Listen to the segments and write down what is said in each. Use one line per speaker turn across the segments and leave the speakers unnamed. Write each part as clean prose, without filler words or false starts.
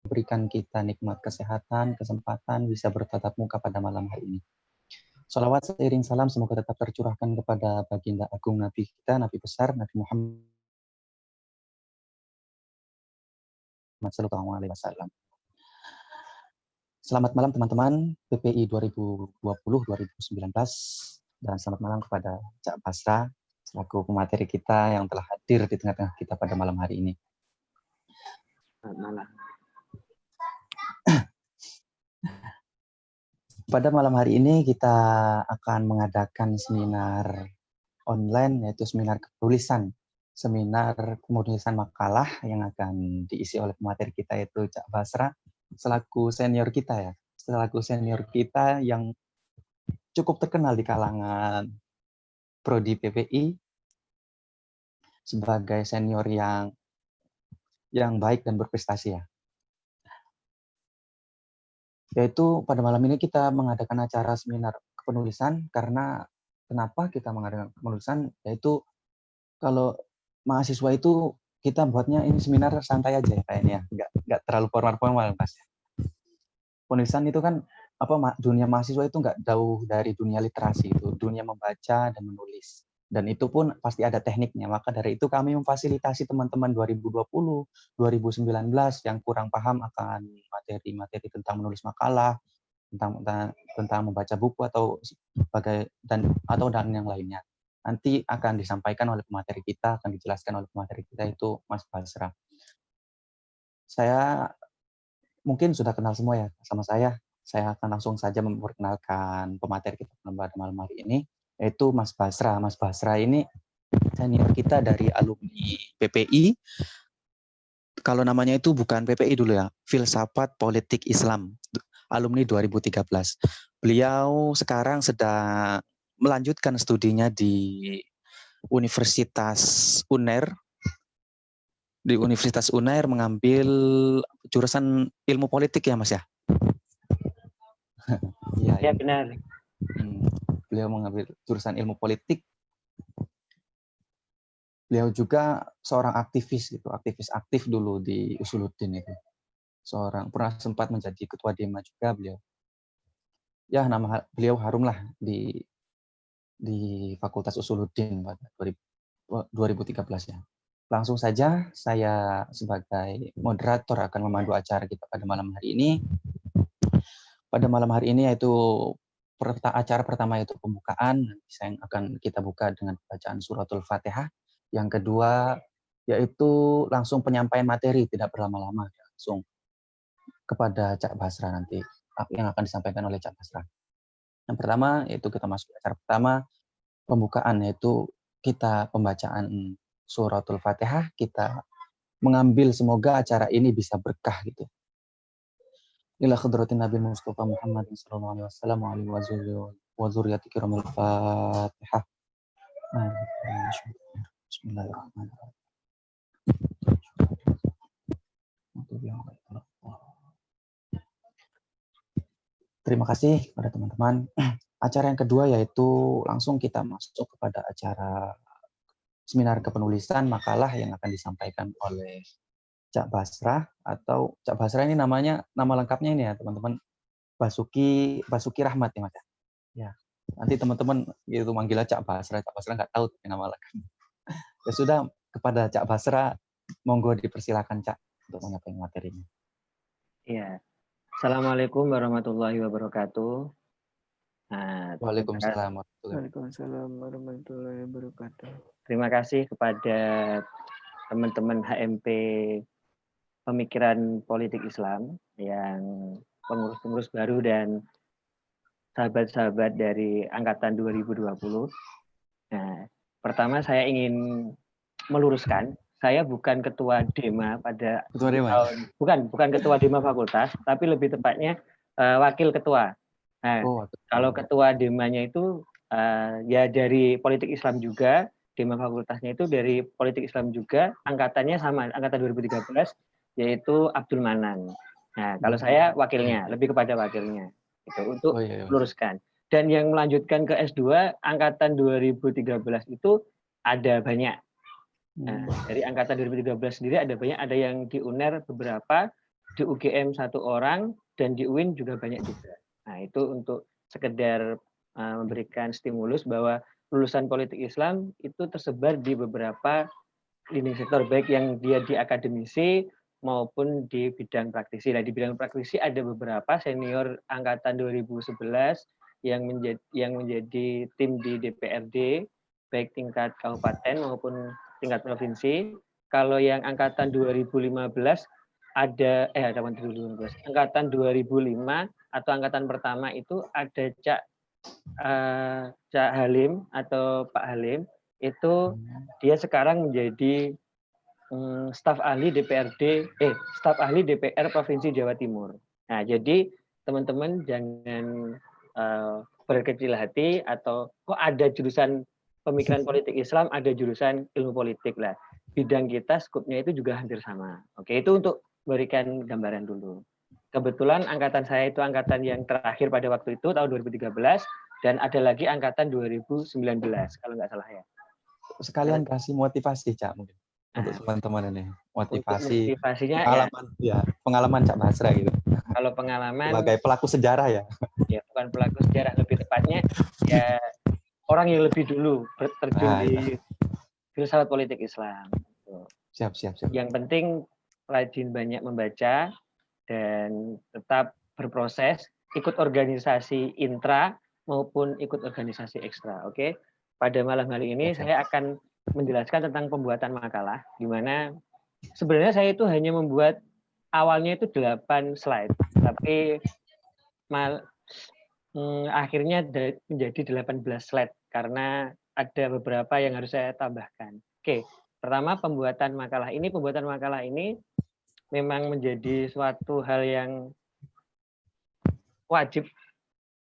berikan kita nikmat kesehatan, kesempatan bisa bertatap muka pada malam hari ini. Salawat seiring salam semoga tetap tercurahkan kepada baginda agung Nabi kita, Nabi besar, Nabi Muhammad Sallallahu Alaihi Wasallam. Selamat malam teman-teman PPI 2020-2019 dan selamat malam kepada Cak Basra selaku pemateri kita yang telah hadir di tengah-tengah kita pada malam hari ini.
Selamat malam.
Pada malam hari ini kita akan mengadakan seminar online yaitu seminar kepenulisan. Seminar penulisan makalah yang akan diisi oleh pemateri kita yaitu Cak Basra selaku senior kita ya. Selaku senior kita yang cukup terkenal di kalangan prodi PPI sebagai senior yang baik dan berprestasi ya. Yaitu pada malam ini kita mengadakan acara seminar kepenulisan karena kenapa kita mengadakan penulisan, yaitu kalau mahasiswa itu kita buatnya ini seminar santai aja ya kayaknya, nggak terlalu formal-formal Mas. Penulisan itu kan dunia mahasiswa itu nggak jauh dari dunia literasi, itu dunia membaca dan menulis. Dan itu pun pasti ada tekniknya. Maka dari itu kami memfasilitasi teman-teman 2020, 2019 yang kurang paham akan materi-materi tentang menulis makalah, tentang membaca buku atau dan yang lainnya. Nanti akan disampaikan oleh pemateri kita, akan dijelaskan oleh pemateri kita itu Mas Basra. Saya mungkin sudah kenal semua ya sama saya. Saya akan langsung saja memperkenalkan pemateri kita pada malam hari ini, yaitu Mas Basra. Mas Basra ini senior kita dari alumni PPI. Kalau namanya itu bukan PPI dulu ya, Filsafat Politik Islam, alumni 2013. Beliau sekarang sedang melanjutkan studinya di Universitas UNER. Di Universitas UNER mengambil jurusan ilmu politik ya Mas ya?
Ya benar.
Beliau mengambil jurusan ilmu politik. Beliau juga seorang aktivis gitu, aktivis aktif dulu di Usuluddin itu. Pernah sempat menjadi ketua Dema juga beliau. Ya nama beliau harumlah di Fakultas Usuluddin pada 2013 ya. Langsung saja saya sebagai moderator akan memandu acara kita pada malam hari ini. Pada malam hari ini yaitu acara pertama yaitu pembukaan, yang akan kita buka dengan bacaan suratul Fatihah. Yang kedua yaitu langsung penyampaian materi, tidak berlama-lama, langsung kepada Cak Basra nanti yang akan disampaikan oleh Cak Basra. Yang pertama yaitu kita masuk ke acara pertama, pembukaan yaitu kita pembacaan suratul Fatihah, kita mengambil semoga acara ini bisa berkah gitu. Ila khadratin Nabi Mustafa Muhammad sallallahu alaihi wasallam wa dzurriyyati kiramil Fatihah. Bismillahirrahmanirrahim. Terima kasih kepada teman-teman. Acara yang kedua yaitu langsung kita masuk kepada acara seminar kepenulisan makalah yang akan disampaikan oleh Cak Basra, atau Cak Basra ini nama lengkapnya ini ya teman-teman, Basuki Rahmat ya Mas ya. Nanti teman-teman gitu manggilnya Cak Basra nggak tahu nama lengkapnya. Ya sudah, kepada Cak Basra monggo dipersilakan Cak untuk menyampaikan materinya.
Iya. Assalamualaikum warahmatullahi wabarakatuh.
Waalaikumsalam
warahmatullahi wabarakatuh. Terima kasih kepada teman-teman HMP Pemikiran Politik Islam yang pengurus-pengurus baru dan sahabat-sahabat dari angkatan 2020. Nah, pertama saya ingin meluruskan, saya bukan ketua Dema pada tahun, bukan ketua Dema fakultas, tapi lebih tepatnya wakil ketua. Nah, kalau ketua Demanya itu ya dari politik Islam juga, Dema fakultasnya itu dari politik Islam juga, angkatannya sama, angkatan 2013, yaitu Abdul Manan. Nah, kalau saya wakilnya, lebih kepada wakilnya, itu untuk meluruskan. Dan yang melanjutkan ke S2 angkatan 2013 itu ada banyak. Nah, dari angkatan 2013 sendiri ada banyak, ada yang di UNER beberapa, di UGM 1 orang, dan di UIN juga banyak juga. Nah, itu untuk sekedar memberikan stimulus bahwa lulusan politik Islam itu tersebar di beberapa lini sektor, baik yang dia di akademisi maupun di bidang praktisi. Nah, di bidang praktisi ada beberapa senior angkatan 2011 yang menjadi tim di DPRD, baik tingkat kabupaten maupun tingkat provinsi. Kalau yang angkatan 2015 angkatan 2005 atau angkatan pertama itu ada Cak Halim atau Pak Halim, itu dia sekarang menjadi staf ahli DPR Provinsi Jawa Timur. Nah, jadi teman-teman jangan berkecil hati atau kok ada jurusan pemikiran politik Islam, ada jurusan ilmu politik lah. Bidang kita skupnya itu juga hampir sama. Oke, itu untuk berikan gambaran dulu. Kebetulan angkatan saya itu angkatan yang terakhir pada waktu itu tahun 2013 dan ada lagi angkatan 2019 kalau nggak salah ya.
Sekalian kasih motivasi, Cak, mungkin untuk teman-teman ini. Motivasi, pengalaman Cak Basra gitu.
Kalau pengalaman
sebagai pelaku sejarah ya.
Ya, bukan pelaku sejarah, lebih tepatnya ya orang yang lebih dulu terjun di filsafat politik Islam.
Siap.
Yang penting rajin banyak membaca dan tetap berproses, ikut organisasi intra maupun ikut organisasi ekstra. Oke. Pada malam hari ini saya akan menjelaskan tentang pembuatan makalah, di mana sebenarnya saya itu hanya membuat awalnya itu 8 slide, tapi akhirnya menjadi 18 slide karena ada beberapa yang harus saya tambahkan. Oke, pertama pembuatan makalah ini. Pembuatan makalah ini memang menjadi suatu hal yang wajib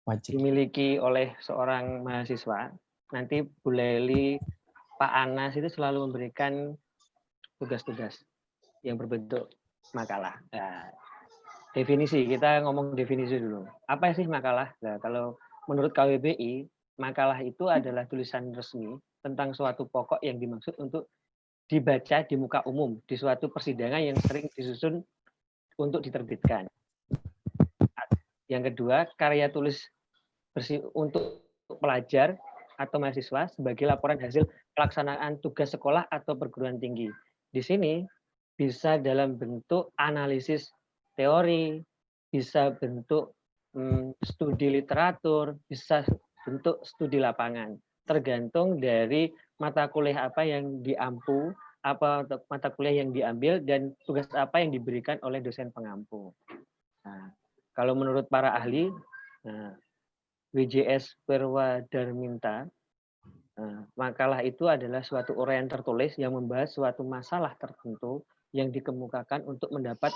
dimiliki oleh seorang mahasiswa. Nanti Bu Leli, Pak Anas itu selalu memberikan tugas-tugas yang berbentuk makalah. Nah, definisi, kita ngomong definisi dulu. Apa sih makalah? Nah, kalau menurut KWBI, makalah itu adalah tulisan resmi tentang suatu pokok yang dimaksud untuk dibaca di muka umum di suatu persidangan yang sering disusun untuk diterbitkan. Yang kedua, karya tulis untuk pelajar atau mahasiswa sebagai laporan hasil pelaksanaan tugas sekolah atau perguruan tinggi. Di sini bisa dalam bentuk analisis teori, bisa bentuk studi literatur, bisa bentuk studi lapangan. Tergantung dari mata kuliah apa yang diampu, apa mata kuliah yang diambil, dan tugas apa yang diberikan oleh dosen pengampu. Nah, kalau menurut para ahli, WJS Purwadarminta, makalah itu adalah suatu uraian tertulis yang membahas suatu masalah tertentu yang dikemukakan untuk mendapat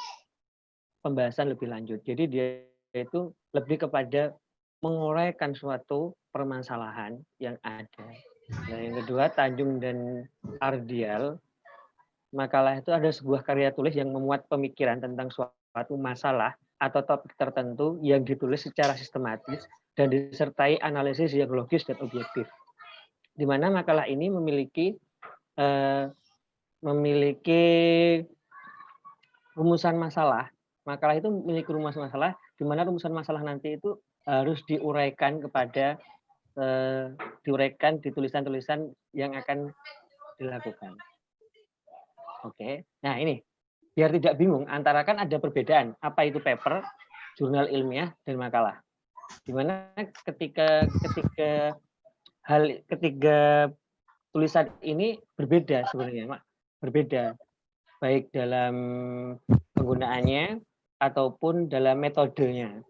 pembahasan lebih lanjut. Jadi dia itu lebih kepada menguraikan suatu permasalahan yang ada. Nah, yang kedua, Tanjung dan Ardial, makalah itu ada sebuah karya tulis yang memuat pemikiran tentang suatu masalah atau topik tertentu yang ditulis secara sistematis dan disertai analisis yang logis dan objektif. Di mana makalah ini memiliki rumusan masalah. Makalah itu memiliki rumusan masalah, di mana rumusan masalah nanti itu harus diuraikan di tulisan-tulisan yang akan dilakukan. Oke, nah ini biar tidak bingung antara kan ada perbedaan apa itu paper, jurnal ilmiah dan makalah. Di mana ketiga tulisan ini berbeda sebenarnya, berbeda baik dalam penggunaannya ataupun dalam metodenya.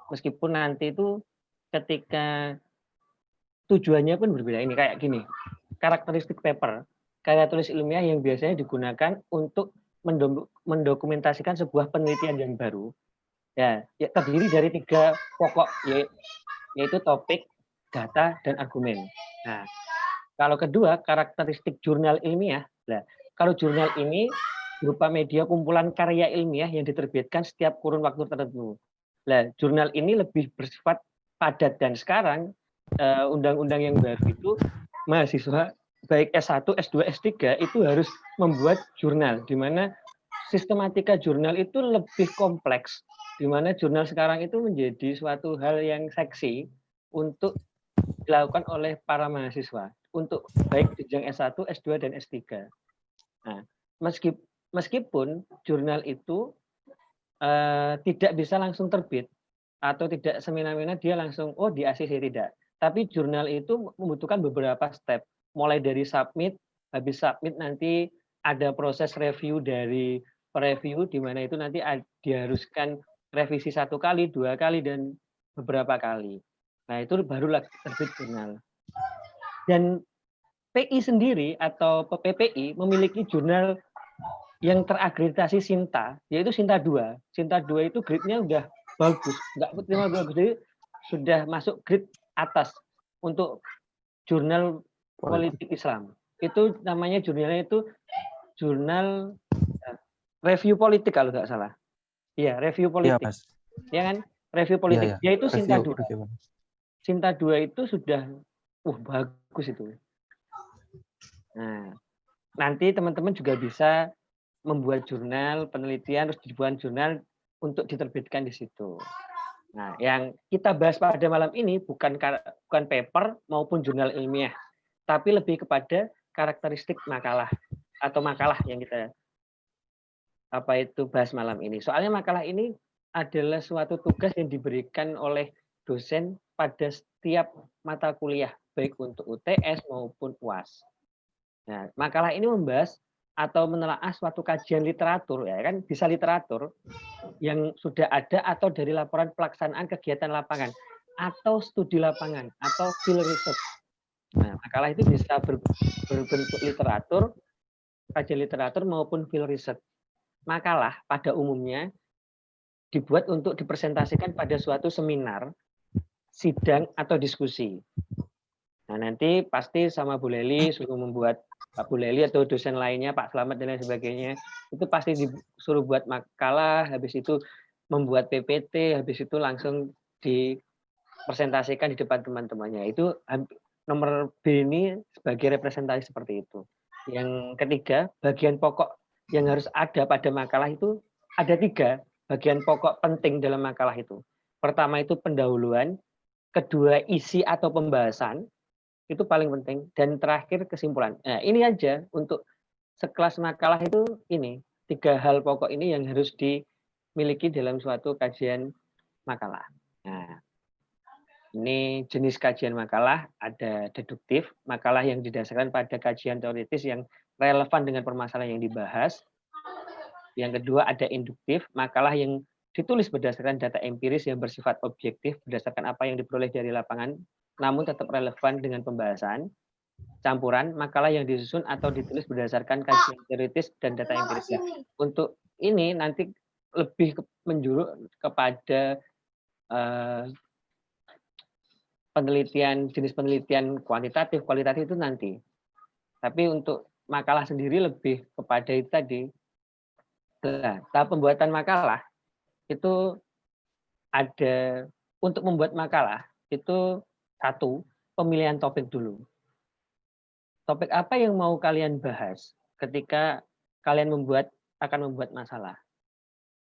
Meskipun nanti itu ketika tujuannya pun berbeda. Ini kayak gini, karakteristik paper, karya tulis ilmiah yang biasanya digunakan untuk mendokumentasikan sebuah penelitian yang baru. Ya, terdiri dari 3 pokok, yaitu topik, data, dan argumen. Nah, kalau kedua, karakteristik jurnal ilmiah. Nah, kalau jurnal ini berupa media kumpulan karya ilmiah yang diterbitkan setiap kurun waktu tertentu. Nah, jurnal ini lebih bersifat padat, dan sekarang undang-undang yang baru itu mahasiswa baik S1, S2, S3 itu harus membuat jurnal, di mana sistematika jurnal itu lebih kompleks, di mana jurnal sekarang itu menjadi suatu hal yang seksi untuk dilakukan oleh para mahasiswa, untuk baik jenjang S1, S2, dan S3. Nah, meskipun jurnal itu tidak bisa langsung terbit, atau tidak semena-mena dia langsung, oh di ACC, tidak. Tapi jurnal itu membutuhkan beberapa step, mulai dari submit, habis submit nanti ada proses review dari review, di mana itu nanti diharuskan revisi 1 kali, 2 kali, dan beberapa kali. Nah, itu barulah terbit jurnal. Dan PI sendiri atau PPI memiliki jurnal yang terakreditasi Sinta, yaitu Sinta 2. Sinta 2 itu grade-nya udah bagus, nggak cuma bagus, jadi sudah masuk grade atas untuk jurnal politik Islam. Itu namanya jurnalnya itu jurnal review politik kalau nggak salah. Iya, review politik.
Mas.
Ya kan? Review politik. Dia itu Sinta 2. Sinta 2 itu sudah bagus itu. Nah, nanti teman-teman juga bisa membuat jurnal penelitian, terus dibuat jurnal untuk diterbitkan di situ. Nah, yang kita bahas pada malam ini bukan paper maupun jurnal ilmiah, tapi lebih kepada karakteristik makalah atau makalah yang kita bahas malam ini. Soalnya makalah ini adalah suatu tugas yang diberikan oleh dosen pada setiap mata kuliah, baik untuk UTS maupun UAS. Nah, makalah ini membahas atau menelaah suatu kajian literatur, ya kan, bisa literatur yang sudah ada atau dari laporan pelaksanaan kegiatan lapangan atau studi lapangan atau field research. Nah, makalah itu bisa berbentuk literatur, kajian literatur maupun field research. Makalah pada umumnya dibuat untuk dipresentasikan pada suatu seminar, sidang atau diskusi. Nah, nanti pasti sama Bu Leli suruh membuat, Pak Bu Leli atau dosen lainnya, Pak Slamet dan lain sebagainya, itu pasti disuruh buat makalah, habis itu membuat PPT, habis itu langsung dipresentasikan di depan teman-temannya. Itu nomor B ini sebagai representasi seperti itu. Yang ketiga, bagian pokok yang harus ada pada makalah itu ada 3 bagian pokok penting dalam makalah itu. Pertama itu pendahuluan, kedua isi atau pembahasan, itu paling penting, dan terakhir kesimpulan. Nah, ini aja untuk sekelas makalah itu, ini 3 hal pokok ini yang harus dimiliki dalam suatu kajian makalah. Nah, ini jenis kajian makalah, ada deduktif, makalah yang didasarkan pada kajian teoritis yang relevan dengan permasalahan yang dibahas. Yang kedua ada induktif, makalah yang ditulis berdasarkan data empiris yang bersifat objektif berdasarkan apa yang diperoleh dari lapangan, namun tetap relevan dengan pembahasan. Campuran, makalah yang disusun atau ditulis berdasarkan kajian teoritis dan data empiris. Untuk ini nanti lebih menjuruk kepada penelitian, jenis penelitian kualitatif itu nanti. Tapi untuk makalah sendiri lebih kepada itu tadi. Nah, tahap pembuatan makalah itu ada, untuk membuat makalah itu 1, pemilihan topik dulu. Topik apa yang mau kalian bahas ketika kalian akan membuat masalah.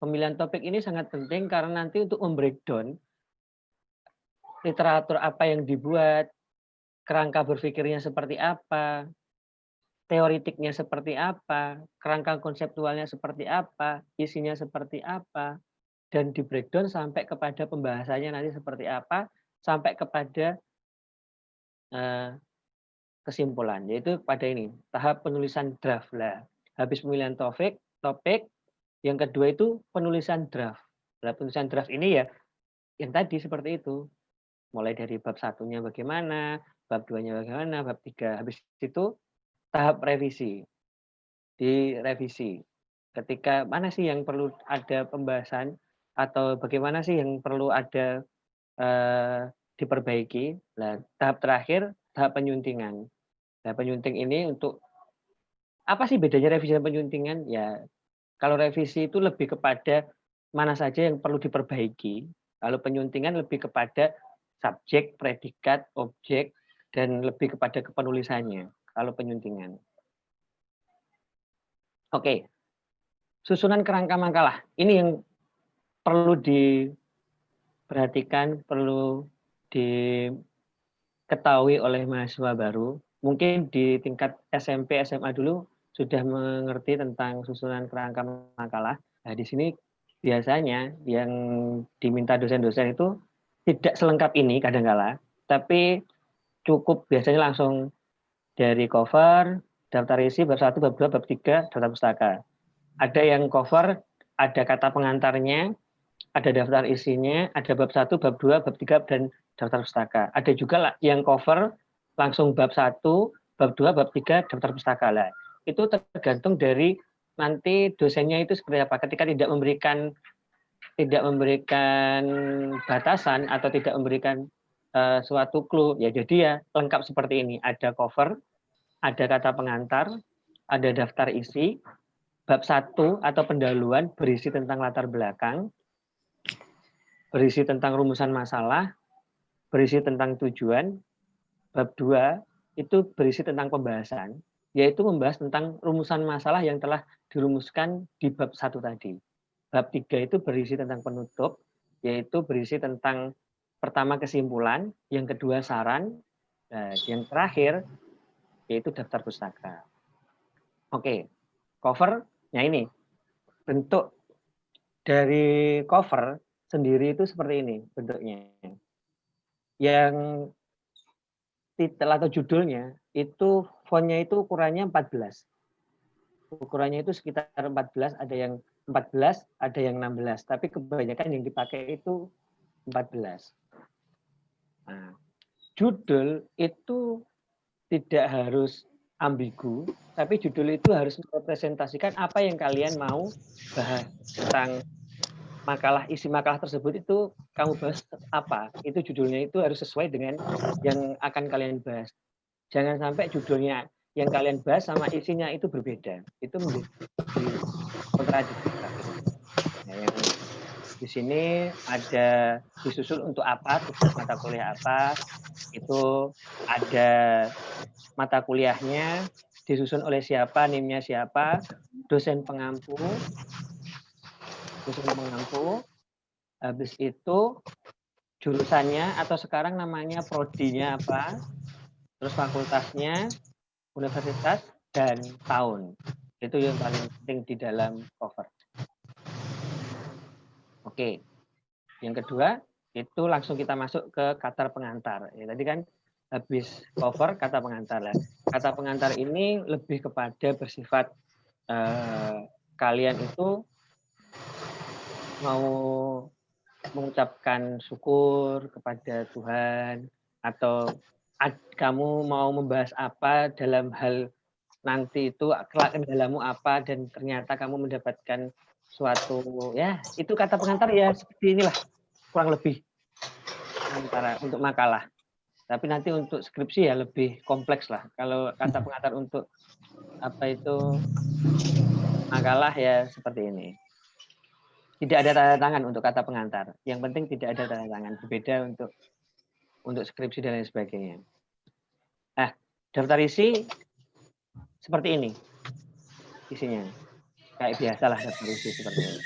Pemilihan topik ini sangat penting karena nanti untuk membreakdown literatur apa yang dibuat, kerangka berpikirnya seperti apa, teoritiknya seperti apa, kerangka konseptualnya seperti apa, isinya seperti apa, dan di breakdown sampai kepada pembahasannya nanti seperti apa, sampai kepada kesimpulan, yaitu pada ini, tahap penulisan draft. Lah, habis pemilihan topik, yang kedua itu penulisan draft. Nah, penulisan draft ini ya, yang tadi seperti itu. Mulai dari bab 1-nya bagaimana, bab 2-nya bagaimana, bab 3. Habis itu tahap revisi. Direvisi. Ketika mana sih yang perlu ada pembahasan atau bagaimana sih yang perlu ada diperbaiki. Nah, tahap terakhir, tahap penyuntingan. Nah, penyunting ini untuk apa sih bedanya revisi dan penyuntingan? Ya, kalau revisi itu lebih kepada mana saja yang perlu diperbaiki. Kalau penyuntingan lebih kepada subjek, predikat, objek, dan lebih kepada kepenulisannya. Kalau penyuntingan. Oke. susunan kerangka makalah. Ini yang perlu diperhatikan, perlu diketahui oleh mahasiswa baru. Mungkin di tingkat SMP, SMA dulu sudah mengerti tentang susunan kerangka makalah. Nah, di sini biasanya yang diminta dosen-dosen itu tidak selengkap ini kadangkala, tapi cukup biasanya langsung dari cover, daftar isi, bab 1, bab 2, bab 3, daftar pustaka. Ada yang cover, ada kata pengantarnya, ada daftar isinya, ada bab 1, bab 2, bab 3, dan daftar pustaka. Ada juga yang cover, langsung bab 1, bab 2, bab 3, daftar pustaka. Lah. Itu tergantung dari nanti dosennya itu seperti apa. Ketika tidak memberikan batasan atau tidak memberikan suatu clue, ya jadi ya lengkap seperti ini. Ada cover, ada kata pengantar, ada daftar isi, bab 1 atau pendahuluan berisi tentang latar belakang, berisi tentang rumusan masalah, berisi tentang tujuan, bab 2 itu berisi tentang pembahasan, yaitu membahas tentang rumusan masalah yang telah dirumuskan di bab 1 tadi. Bab 3 itu berisi tentang penutup, yaitu berisi tentang pertama kesimpulan, yang kedua saran, yang terakhir yaitu daftar pustaka. Oke, covernya ini. Bentuk dari cover sendiri itu seperti ini bentuknya. Yang titel atau judulnya itu fontnya itu ukurannya 14. Ukurannya itu sekitar 14, ada yang 14, ada yang 16. Tapi kebanyakan yang dipakai itu 14. Nah, judul itu tidak harus ambigu, tapi judul itu harus merepresentasikan apa yang kalian mau bahas tentang makalah, isi makalah tersebut itu kamu bahas apa. Itu judulnya itu harus sesuai dengan yang akan kalian bahas. Jangan sampai judulnya yang kalian bahas sama isinya itu berbeda. Itu menjadi kontradiktif. Nah, yang di sini ada disusun untuk apa, tugas mata kuliah apa, itu ada mata kuliahnya, disusun oleh siapa, NIM-nya siapa, dosen pengampu, habis itu jurusannya atau sekarang namanya prodinya apa, terus fakultasnya, universitas, dan tahun. Itu yang paling penting di dalam cover. Oke, yang kedua itu langsung kita masuk ke kata pengantar. Ya, tadi kan habis cover kata pengantar lah. Kata pengantar ini lebih kepada bersifat kalian itu mau mengucapkan syukur kepada Tuhan atau kamu mau membahas apa dalam hal nanti itu kelak kendalamu apa dan ternyata kamu mendapatkan suatu ya itu kata pengantar ya seperti inilah kurang lebih antara untuk makalah. Tapi nanti untuk skripsi ya lebih kompleks lah. Kalau kata pengantar untuk apa itu makalah ya seperti ini. Tidak ada tanda tangan untuk kata pengantar. Yang penting tidak ada tanda tangan. Berbeda untuk skripsi dan lain sebagainya. Nah, daftar isi seperti ini isinya. Kayak biasalah daftar isi seperti ini.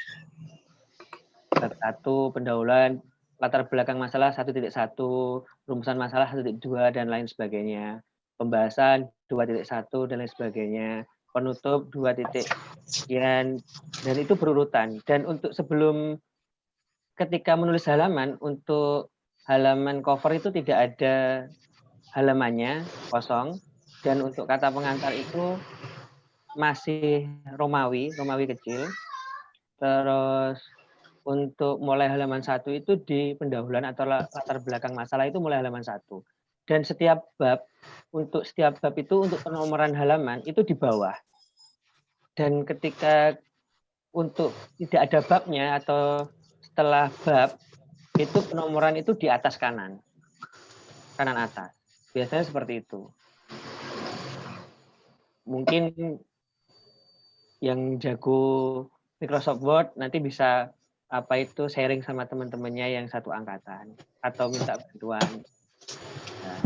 Bab 1 pendahuluan, latar belakang masalah 1.1, rumusan masalah 1.2 dan lain sebagainya. Pembahasan 2.1 dan lain sebagainya. Penutup 2 titik sekian dan itu berurutan. Dan untuk sebelum ketika menulis halaman, untuk halaman cover itu tidak ada halamannya, kosong. Dan untuk kata pengantar itu masih Romawi kecil. Terus untuk mulai halaman 1 itu di pendahuluan atau latar belakang masalah itu mulai halaman 1. Dan setiap bab, untuk setiap bab itu untuk penomoran halaman itu di bawah. Dan ketika untuk tidak ada babnya atau setelah bab, itu penomoran itu di atas kanan atas. Biasanya seperti itu. Mungkin yang jago Microsoft Word nanti bisa apa itu sharing sama teman-temannya yang satu angkatan atau minta bantuan. Nah,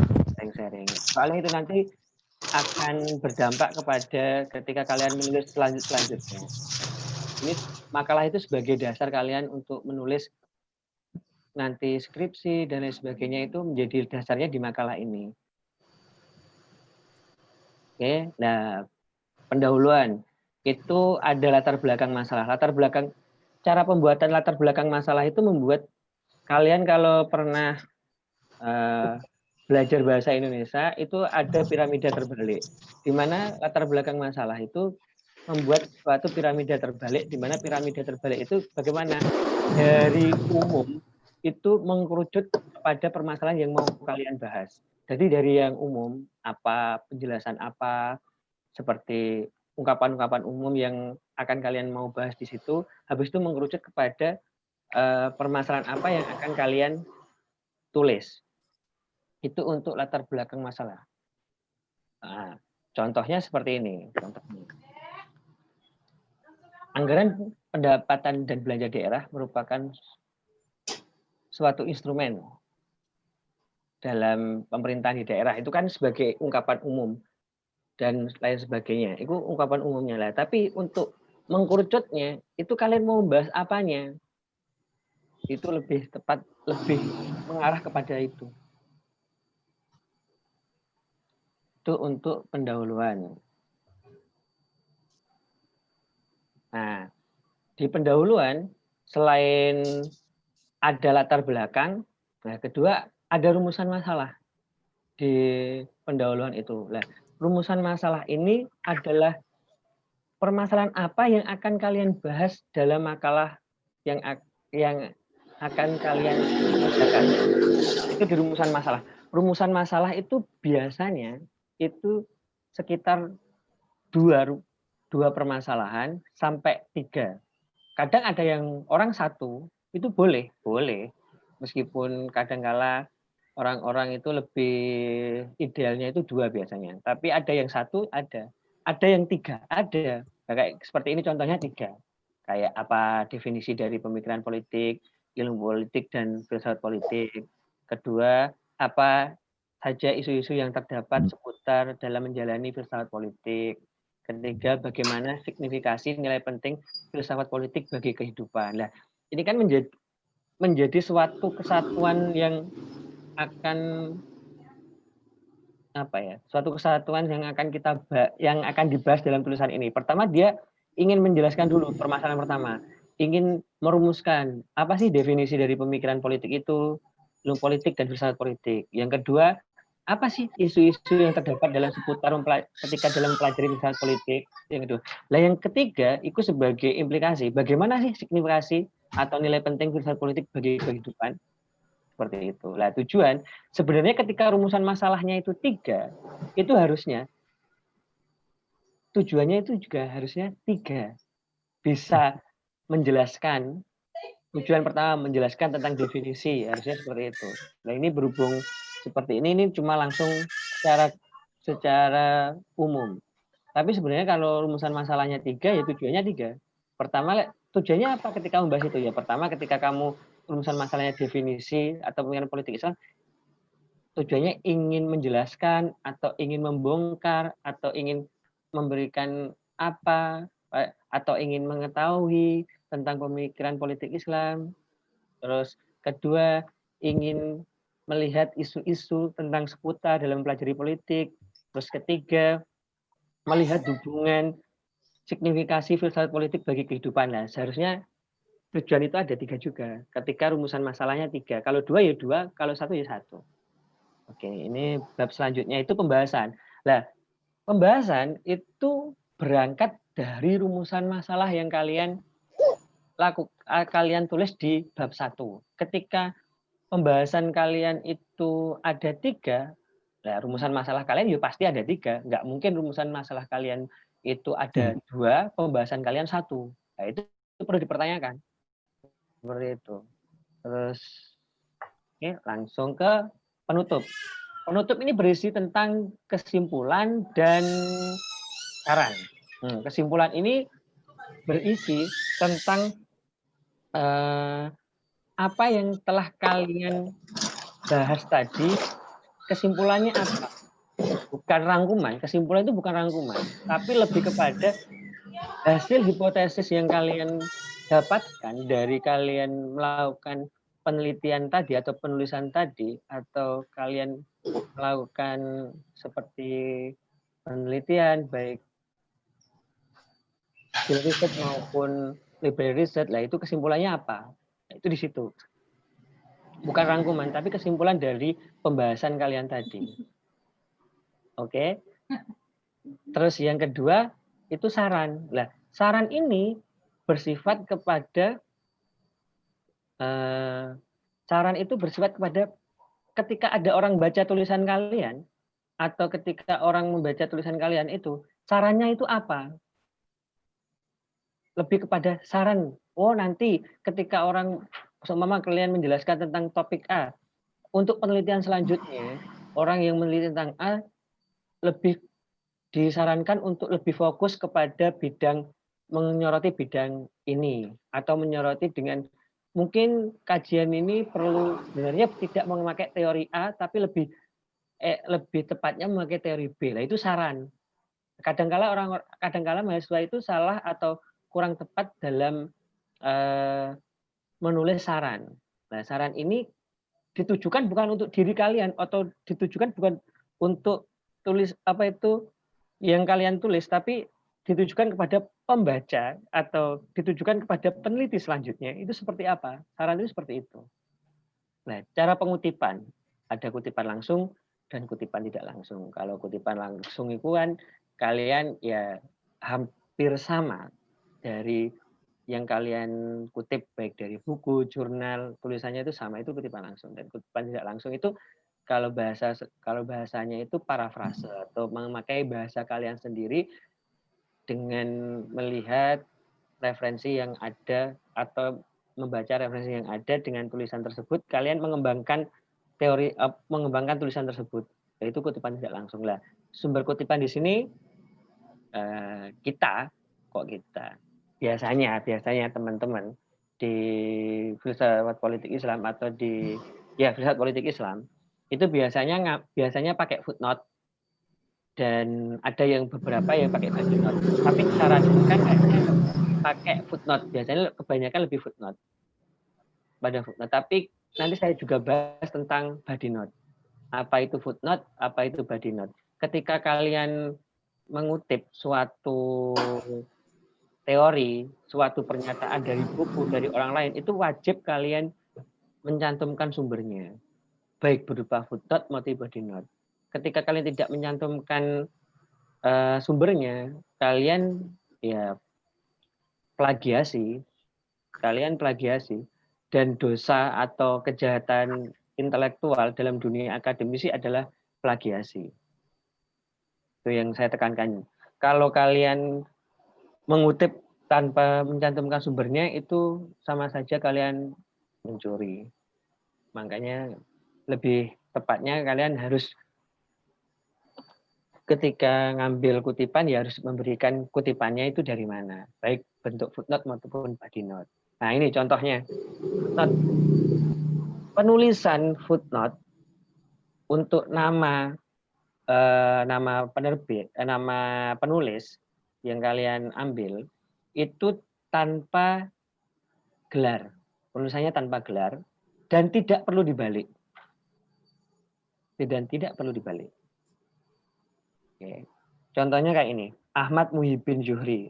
sharing. Soalnya itu nanti akan berdampak kepada ketika kalian menulis selanjutnya. Ini makalah itu sebagai dasar kalian untuk menulis nanti skripsi dan lain sebagainya, itu menjadi dasarnya di makalah ini. Oke, nah pendahuluan itu ada latar belakang masalah. Cara pembuatan latar belakang masalah itu membuat kalian kalau pernah belajar bahasa Indonesia itu ada piramida terbalik, di mana latar belakang masalah itu membuat suatu piramida terbalik, di mana piramida terbalik itu bagaimana dari umum itu mengkerucut pada permasalahan yang mau kalian bahas. Jadi dari yang umum, apa penjelasan apa, seperti ungkapan-ungkapan umum yang akan kalian mau bahas di situ, habis itu mengerucut kepada permasalahan apa yang akan kalian tulis. Itu untuk latar belakang masalah. Nah, contohnya seperti ini. Anggaran pendapatan dan belanja daerah merupakan suatu instrumen dalam pemerintahan di daerah. Itu kan sebagai ungkapan umum dan lain sebagainya. Itu ungkapan umumnya lah. Tapi untuk mengkerucutnya, itu kalian mau bahas apanya? Itu lebih tepat, lebih mengarah kepada itu. Itu untuk pendahuluan. Nah, di pendahuluan, selain ada latar belakang, nah kedua ada rumusan masalah di pendahuluan itu. Nah, rumusan masalah ini adalah permasalahan apa yang akan kalian bahas dalam makalah yang akan kalian kerjakan. Itu di rumusan masalah. Rumusan masalah itu biasanya itu sekitar dua permasalahan sampai 3. Kadang ada yang orang 1 itu boleh, meskipun kadangkala orang-orang itu lebih idealnya itu 2 biasanya. Tapi ada yang 1 ada yang 3 ada. Kayak seperti ini contohnya 3. Kayak apa definisi dari pemikiran politik, ilmu politik dan filsafat politik. Kedua, apa saja isu-isu yang terdapat seputar dalam menjalani filsafat politik. Ketiga, bagaimana signifikasi nilai penting filsafat politik bagi kehidupan. Nah, ini kan menjadi suatu kesatuan yang akan suatu kesatuan yang akan dibahas dalam tulisan ini. Pertama, dia ingin menjelaskan dulu permasalahan pertama, ingin merumuskan apa sih definisi dari pemikiran politik itu, ilmu politik dan filsafat politik. Yang kedua, apa sih isu-isu yang terdapat dalam seputar ketika dalam mempelajari filsafat politik. Yang kedua, yang ketiga itu sebagai implikasi, bagaimana sih signifikasi atau nilai penting filsafat politik bagi kehidupan. Seperti itu. Nah, tujuan sebenarnya ketika rumusan masalahnya itu 3, itu harusnya tujuannya itu juga harusnya 3. Bisa menjelaskan, tujuan pertama menjelaskan tentang definisi, harusnya seperti itu. Nah, ini berhubung seperti ini cuma langsung secara umum. Tapi sebenarnya kalau rumusan masalahnya 3, ya tujuannya 3. Pertama, tujuannya apa ketika membahas itu? Ya, pertama ketika kamu rumusan masalahnya definisi atau pemikiran politik Islam, tujuannya ingin menjelaskan atau ingin membongkar atau ingin memberikan apa atau ingin mengetahui tentang pemikiran politik Islam. Terus kedua, ingin melihat isu-isu tentang seputar dalam mempelajari politik. Terus ketiga, melihat hubungan signifikasi filsafat politik bagi kehidupan. Nah, seharusnya tujuan itu ada 3 juga. Ketika rumusan masalahnya 3. Kalau 2 ya 2, kalau 1 ya 1. Oke, ini bab selanjutnya itu pembahasan. Nah, pembahasan itu berangkat dari rumusan masalah yang kalian tulis di bab 1. Ketika pembahasan kalian itu ada 3, nah rumusan masalah kalian ya pasti ada 3. Nggak mungkin rumusan masalah kalian itu ada 2, pembahasan kalian 1. Nah, itu perlu dipertanyakan. Seperti itu. Terus oke, langsung ke penutup. Penutup ini berisi tentang kesimpulan dan saran. Kesimpulan ini berisi tentang apa yang telah kalian bahas tadi, kesimpulannya apa? Bukan rangkuman, kesimpulan itu bukan rangkuman, tapi lebih kepada hasil hipotesis yang kalian dapatkan dari kalian melakukan penelitian tadi atau penulisan tadi, atau kalian melakukan seperti penelitian baik field research maupun library research, lah itu kesimpulannya apa? Itu di situ. Bukan rangkuman, tapi kesimpulan dari pembahasan kalian tadi. Oke. Terus yang kedua itu saran. Lah, saran ini bersifat kepada saran itu bersifat kepada ketika ada orang baca tulisan kalian atau ketika orang membaca tulisan kalian itu, sarannya itu apa? Lebih kepada saran. Oh, nanti ketika orang seumpama kalian menjelaskan tentang topik A, untuk penelitian selanjutnya, orang yang meneliti tentang A lebih disarankan untuk lebih fokus kepada bidang, menyoroti bidang ini, atau menyoroti dengan mungkin kajian ini perlu sebenarnya tidak memakai teori A, tapi lebih tepatnya memakai teori B. Lah itu saran. Kadangkala mahasiswa itu salah atau kurang tepat dalam menulis saran. Nah, saran ini ditujukan bukan untuk diri kalian atau ditujukan bukan untuk tulis apa itu yang kalian tulis, tapi ditujukan kepada pembaca atau ditujukan kepada peneliti selanjutnya. Itu seperti apa? Saran itu seperti itu. Nah, cara pengutipan, ada kutipan langsung dan kutipan tidak langsung. Kalau kutipan langsung itu kan kalian ya hampir sama dari yang kalian kutip, baik dari buku, jurnal, tulisannya itu sama, itu kutipan langsung. Dan kutipan tidak langsung itu kalau bahasanya itu parafrase atau memakai bahasa kalian sendiri dengan melihat referensi yang ada atau membaca referensi yang ada dengan tulisan tersebut, kalian mengembangkan mengembangkan tulisan tersebut. Itu kutipan tidak langsung lah. Sumber kutipan di sini kita biasanya teman-teman di filsafat politik Islam atau di filsafat politik Islam itu biasanya pakai footnote, dan ada yang beberapa yang pakai body note. Tapi disarankan pakai footnote, biasanya kebanyakan lebih footnote pada footnote. Tapi nanti saya juga bahas tentang body note. Apa itu footnote, apa itu body note. Ketika kalian mengutip suatu teori, suatu pernyataan dari buku, dari orang lain, itu wajib kalian mencantumkan sumbernya, baik berupa footnote maupun body note. Ketika kalian tidak mencantumkan sumbernya, kalian plagiasi, dan dosa atau kejahatan intelektual dalam dunia akademisi adalah plagiasi. Itu yang saya tekankan. Kalau kalian mengutip tanpa mencantumkan sumbernya, itu sama saja kalian mencuri. Makanya lebih tepatnya kalian harus ketika ngambil kutipan ya harus memberikan kutipannya itu dari mana, baik bentuk footnote maupun body note. Nah, ini contohnya. Penulisan footnote untuk nama penerbit, nama penulis yang kalian ambil itu tanpa gelar. Penulisannya tanpa gelar dan tidak perlu dibalik. Dan tidak perlu dibalik. Oke. Contohnya kayak ini, Ahmad Muhyiddin Zuhri.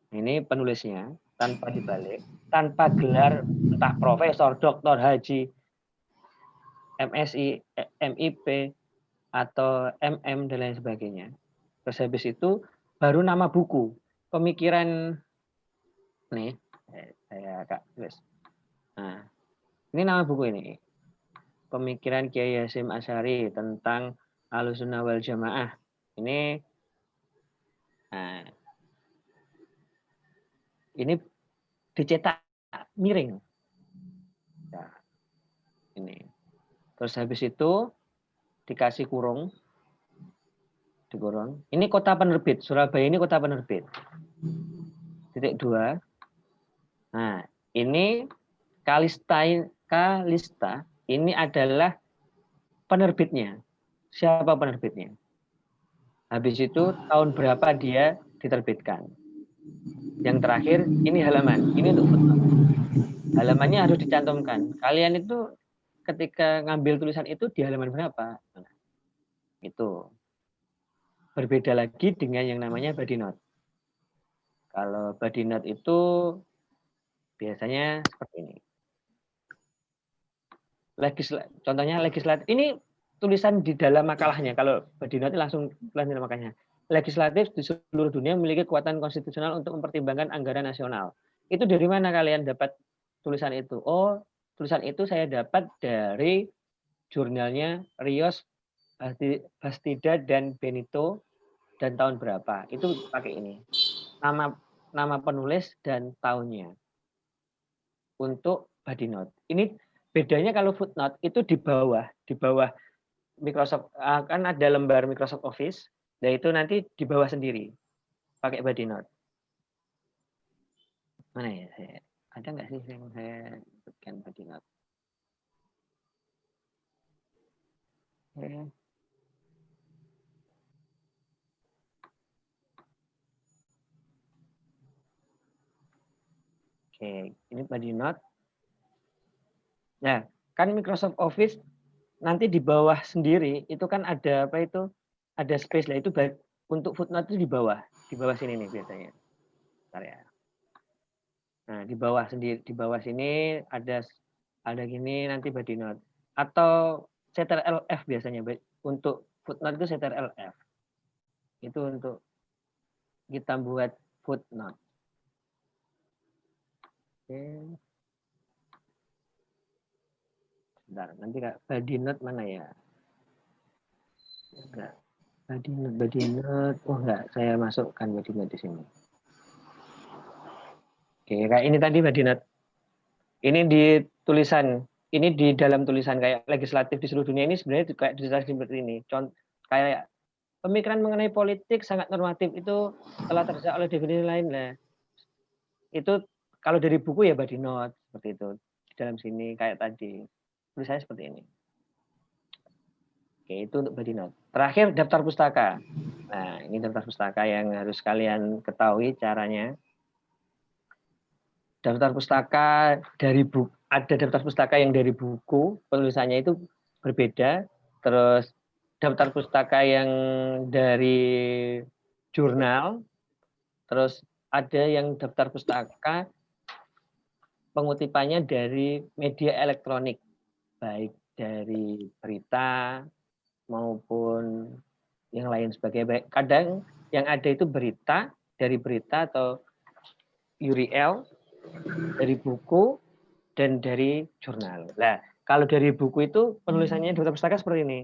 Ini penulisnya tanpa dibalik, tanpa gelar entah profesor, doktor, haji, MSI, MIP, atau MM dan lain sebagainya. Terus habis itu baru nama buku, pemikiran nih, saya Kak tulis. Nah, ini nama buku ini. Pemikiran Kiai Hasyim Asy'ari tentang Ahlussunnah wal Jamaah. Ini dicetak miring. Nah, ini. Terus habis itu dikasih kurung. Dikurung. Ini kota penerbit. Surabaya ini kota penerbit. Titik 2. Nah, ini Kalista ini adalah penerbitnya. Siapa penerbitnya? Habis itu tahun berapa dia diterbitkan. Yang terakhir, ini halaman. Ini untuk footnote. Halamannya harus dicantumkan. Kalian itu ketika ngambil tulisan itu di halaman berapa? Nah, itu. Berbeda lagi dengan yang namanya body note. Kalau body note itu biasanya seperti ini. Contohnya legislatif. Ini tulisan di dalam makalahnya. Kalau body note langsung tulisan di dalam makalahnya. Legislatif di seluruh dunia memiliki kekuatan konstitusional untuk mempertimbangkan anggaran nasional. Itu dari mana kalian dapat tulisan itu? Oh, tulisan itu saya dapat dari jurnalnya Rios, Bastida, dan Benito, dan tahun berapa. Itu pakai ini. Nama penulis dan tahunnya untuk body note. Ini bedanya kalau footnote itu di bawah Microsoft, kan ada lembar Microsoft Office, dan itu nanti di bawah sendiri pakai body note. Mana ya? Ada nggak sih yang saya sebutkan body note? Oke, ini body note. Nah, kan Microsoft Office nanti di bawah sendiri itu kan ada apa itu? Ada space lah, itu untuk footnote itu di bawah sini nih biasanya. Bentar ya. Nah, di bawah sini ada gini nanti body note. Atau Ctrl+F biasanya untuk footnote itu Ctrl+F. Itu untuk kita buat footnote. Oke. Bentar, nanti Kak, body note mana ya? Enggak. Body note. Oh enggak, saya masukkan body note di sini. Oke, kayak ini tadi body note. Ini di tulisan, ini di dalam tulisan kayak legislatif di seluruh dunia ini sebenarnya kayak tulisan seperti ini. Contoh kayak pemikiran mengenai politik sangat normatif itu telah terjadi oleh definisi lain. Nah, itu kalau dari buku ya body note seperti itu. Di dalam sini kayak tadi. Tulisannya seperti ini. Oke, itu untuk body note. Terakhir daftar pustaka. Nah, ini daftar pustaka yang harus kalian ketahui caranya. Daftar pustaka dari buku, ada daftar pustaka yang dari buku, penulisannya itu berbeda. Terus daftar pustaka yang dari jurnal, terus ada yang daftar pustaka pengutipannya dari media elektronik, baik dari berita maupun yang lain sebagainya. Kadang yang ada itu berita, dari berita atau URL, dari buku, dan dari jurnal. Nah, kalau dari buku itu penulisannya daftar pustaka seperti ini.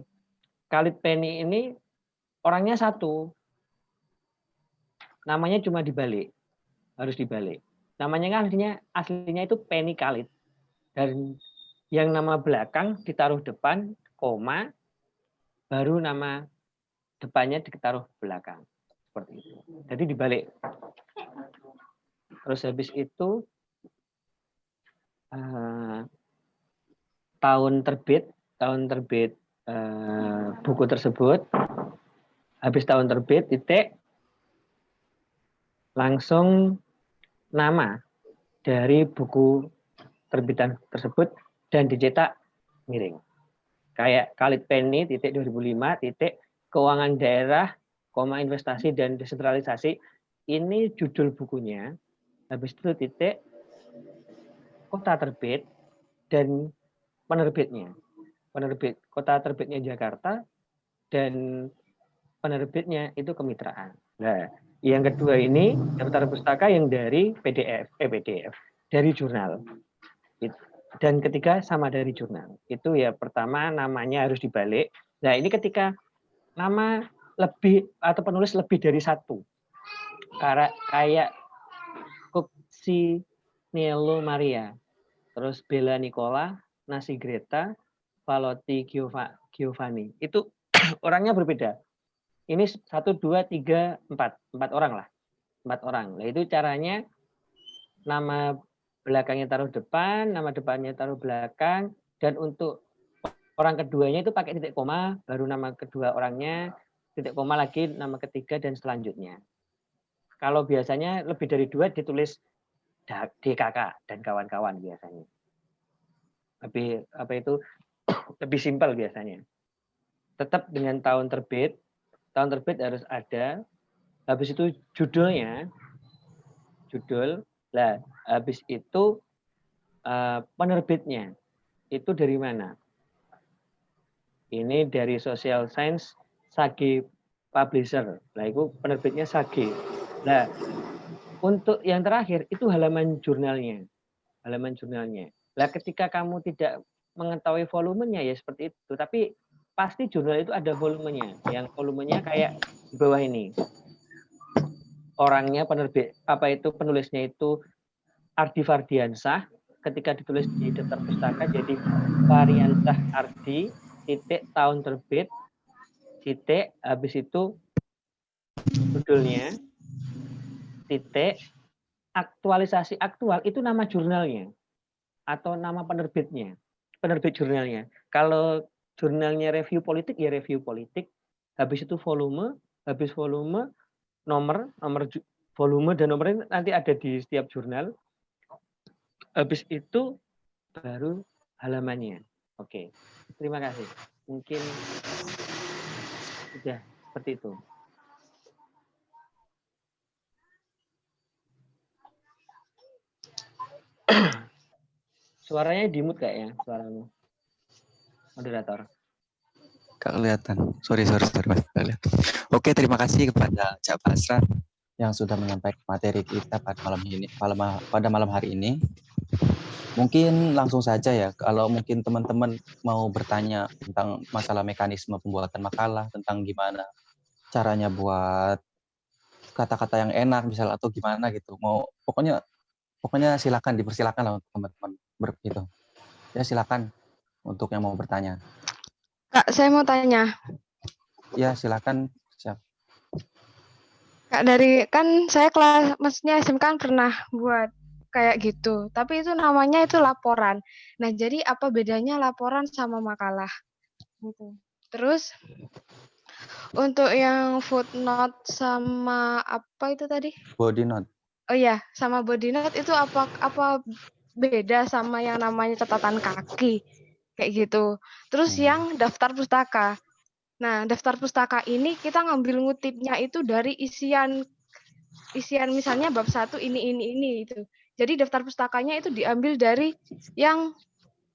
Khalid Penny ini orangnya satu, namanya cuma dibalik, harus dibalik. Namanya kan aslinya itu Penny Khalid. Dan yang nama belakang ditaruh depan, koma, baru nama depannya ditaruh belakang. Seperti itu. Jadi dibalik. Terus habis itu tahun terbit buku tersebut, habis tahun terbit titik, langsung nama dari buku terbitan tersebut dan dicetak miring. Kayak Khalid Penny titik 2005 titik keuangan daerah, investasi dan desentralisasi. Ini judul bukunya. Habis itu titik kota terbit dan penerbitnya. Penerbit kota terbitnya Jakarta dan penerbitnya itu kemitraan. Nah, yang kedua ini daftar pustaka yang dari PDF, dari jurnal. Dan ketiga sama dari jurnal. Itu ya pertama namanya harus dibalik. Nah, ini ketika nama lebih atau penulis lebih dari satu. Kayak Cucci Nielo Maria, terus Bella Nicola, Nasi Greta, Valotti Giovanni. Itu orangnya berbeda. Ini 1, 2, 3, 4 orang lah. 4 orang. Nah, itu caranya nama belakangnya taruh depan, nama depannya taruh belakang, dan untuk orang keduanya itu pakai titik koma, baru nama kedua orangnya, titik koma lagi nama ketiga dan selanjutnya. Kalau biasanya lebih dari 2 ditulis DKK dan kawan-kawan biasanya. Lebih apa itu lebih simpel biasanya. Tetap dengan tahun terbit harus ada. Habis itu judulnya, judul. Lah, habis itu penerbitnya itu dari mana? Ini dari Social Science Sage Publisher. Nah, itu penerbitnya Sage. Nah, untuk yang terakhir itu halaman jurnalnya. Halaman jurnalnya. Nah, ketika kamu tidak mengetahui volumenya ya seperti itu, tapi pasti jurnal itu ada volumenya. Yang volumenya kayak di bawah ini. Orangnya penerbit apa itu penulisnya itu Ardi Fardiansah, ketika ditulis di daftar pustaka jadi Fardiansah Ardi titik tahun terbit titik habis itu judulnya titik aktualisasi aktual itu nama jurnalnya atau nama penerbitnya, penerbit jurnalnya. Kalau jurnalnya review politik ya review politik, habis itu volume, habis volume nomor volume dan nomornya nanti ada di setiap jurnal. Habis itu baru halamannya. Oke, terima kasih. Mungkin sudah seperti itu. Suaranya di-mute kayak ya, suaramu. Moderator.
Gak kelihatan. Sorry Mas. Oke, terima kasih kepada Cak Basra yang sudah menyampaikan materi kita pada malam hari ini. Mungkin langsung saja ya, kalau mungkin teman-teman mau bertanya tentang masalah mekanisme pembuatan makalah, tentang gimana caranya buat kata-kata yang enak misal atau gimana gitu. Pokoknya dipersilakan lah untuk teman-teman begitu. Ya silakan untuk yang mau bertanya.
Kak, saya mau tanya.
Ya, silakan. Siap.
Kak, dari kan saya maksudnya SMK kan pernah buat kayak gitu. Tapi itu namanya itu laporan. Nah, jadi apa bedanya laporan sama makalah? Gitu. Terus untuk yang footnote sama apa itu tadi?
Body note.
Oh iya, sama body note itu apa beda sama yang namanya catatan kaki kayak gitu. Terus yang daftar pustaka. Nah, daftar pustaka ini kita ngambil ngutipnya itu dari isian misalnya bab 1 ini itu. Jadi daftar pustakanya itu diambil dari yang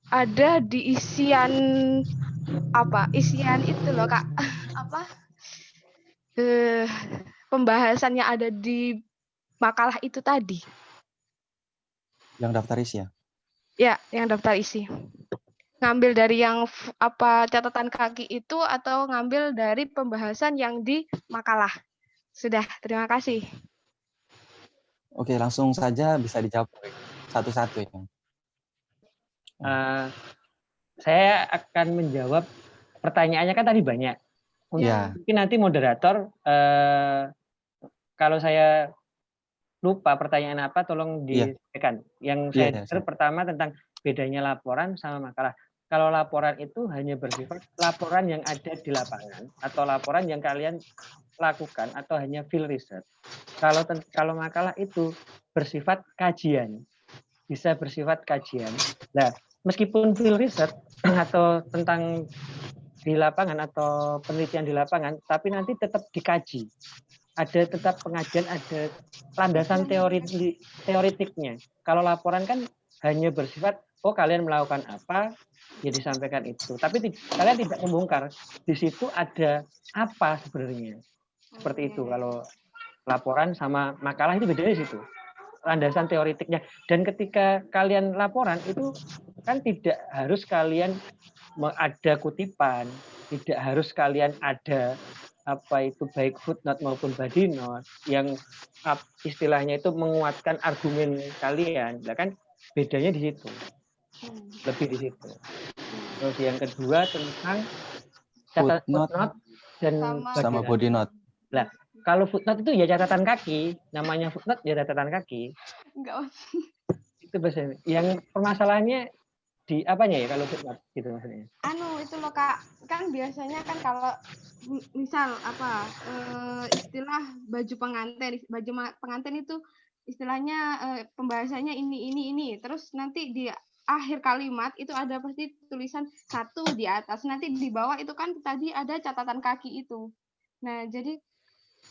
ada di isian isian itu loh Kak. Pembahasan yang ada di makalah itu tadi.
Yang daftar isi ya?
Ya, yang daftar isi. Ngambil dari yang catatan kaki itu atau ngambil dari pembahasan yang di makalah. Sudah, terima kasih.
Oke, langsung saja bisa dijawab satu-satu ya.
Saya akan menjawab pertanyaannya kan tadi banyak. Mungkin nanti moderator kalau saya lupa pertanyaan apa tolong disampaikan. Yang saya dengar pertama tentang bedanya laporan sama makalah. Kalau laporan itu hanya bersifat laporan yang ada di lapangan atau laporan yang kalian lakukan atau hanya field research. Kalau makalah itu bersifat kajian, bisa bersifat kajian. Nah, meskipun field research atau tentang di lapangan atau penelitian di lapangan, tapi nanti tetap dikaji. Ada tetap pengajian, ada landasan teoritiknya. Kalau laporan kan hanya bersifat, oh kalian melakukan apa, ya disampaikan itu. Tapi kalian tidak membongkar, di situ ada apa sebenarnya. Seperti itu. Kalau laporan sama makalah itu beda di situ. Landasan teoritiknya. Dan ketika kalian laporan itu kan tidak harus kalian ada kutipan, tidak harus kalian ada apa itu baik footnote maupun body note yang istilahnya itu menguatkan argumen kalian. Nah kan bedanya di situ. Lebih di situ. Terus yang kedua tentang footnote dan
sama body note.
Nah, kalau footnote itu ya catatan kaki, namanya footnote ya catatan kaki.
Enggak.
Itu bahasanya. Yang permasalahannya di apanya ya kalau footnote gitu maksudnya?
Itu loh Kak, kan biasanya kan kalau misal istilah baju pengantin itu istilahnya pembahasannya ini, terus nanti di akhir kalimat itu ada pasti tulisan 1 di atas, nanti di bawah itu kan tadi ada catatan kaki itu. Nah, jadi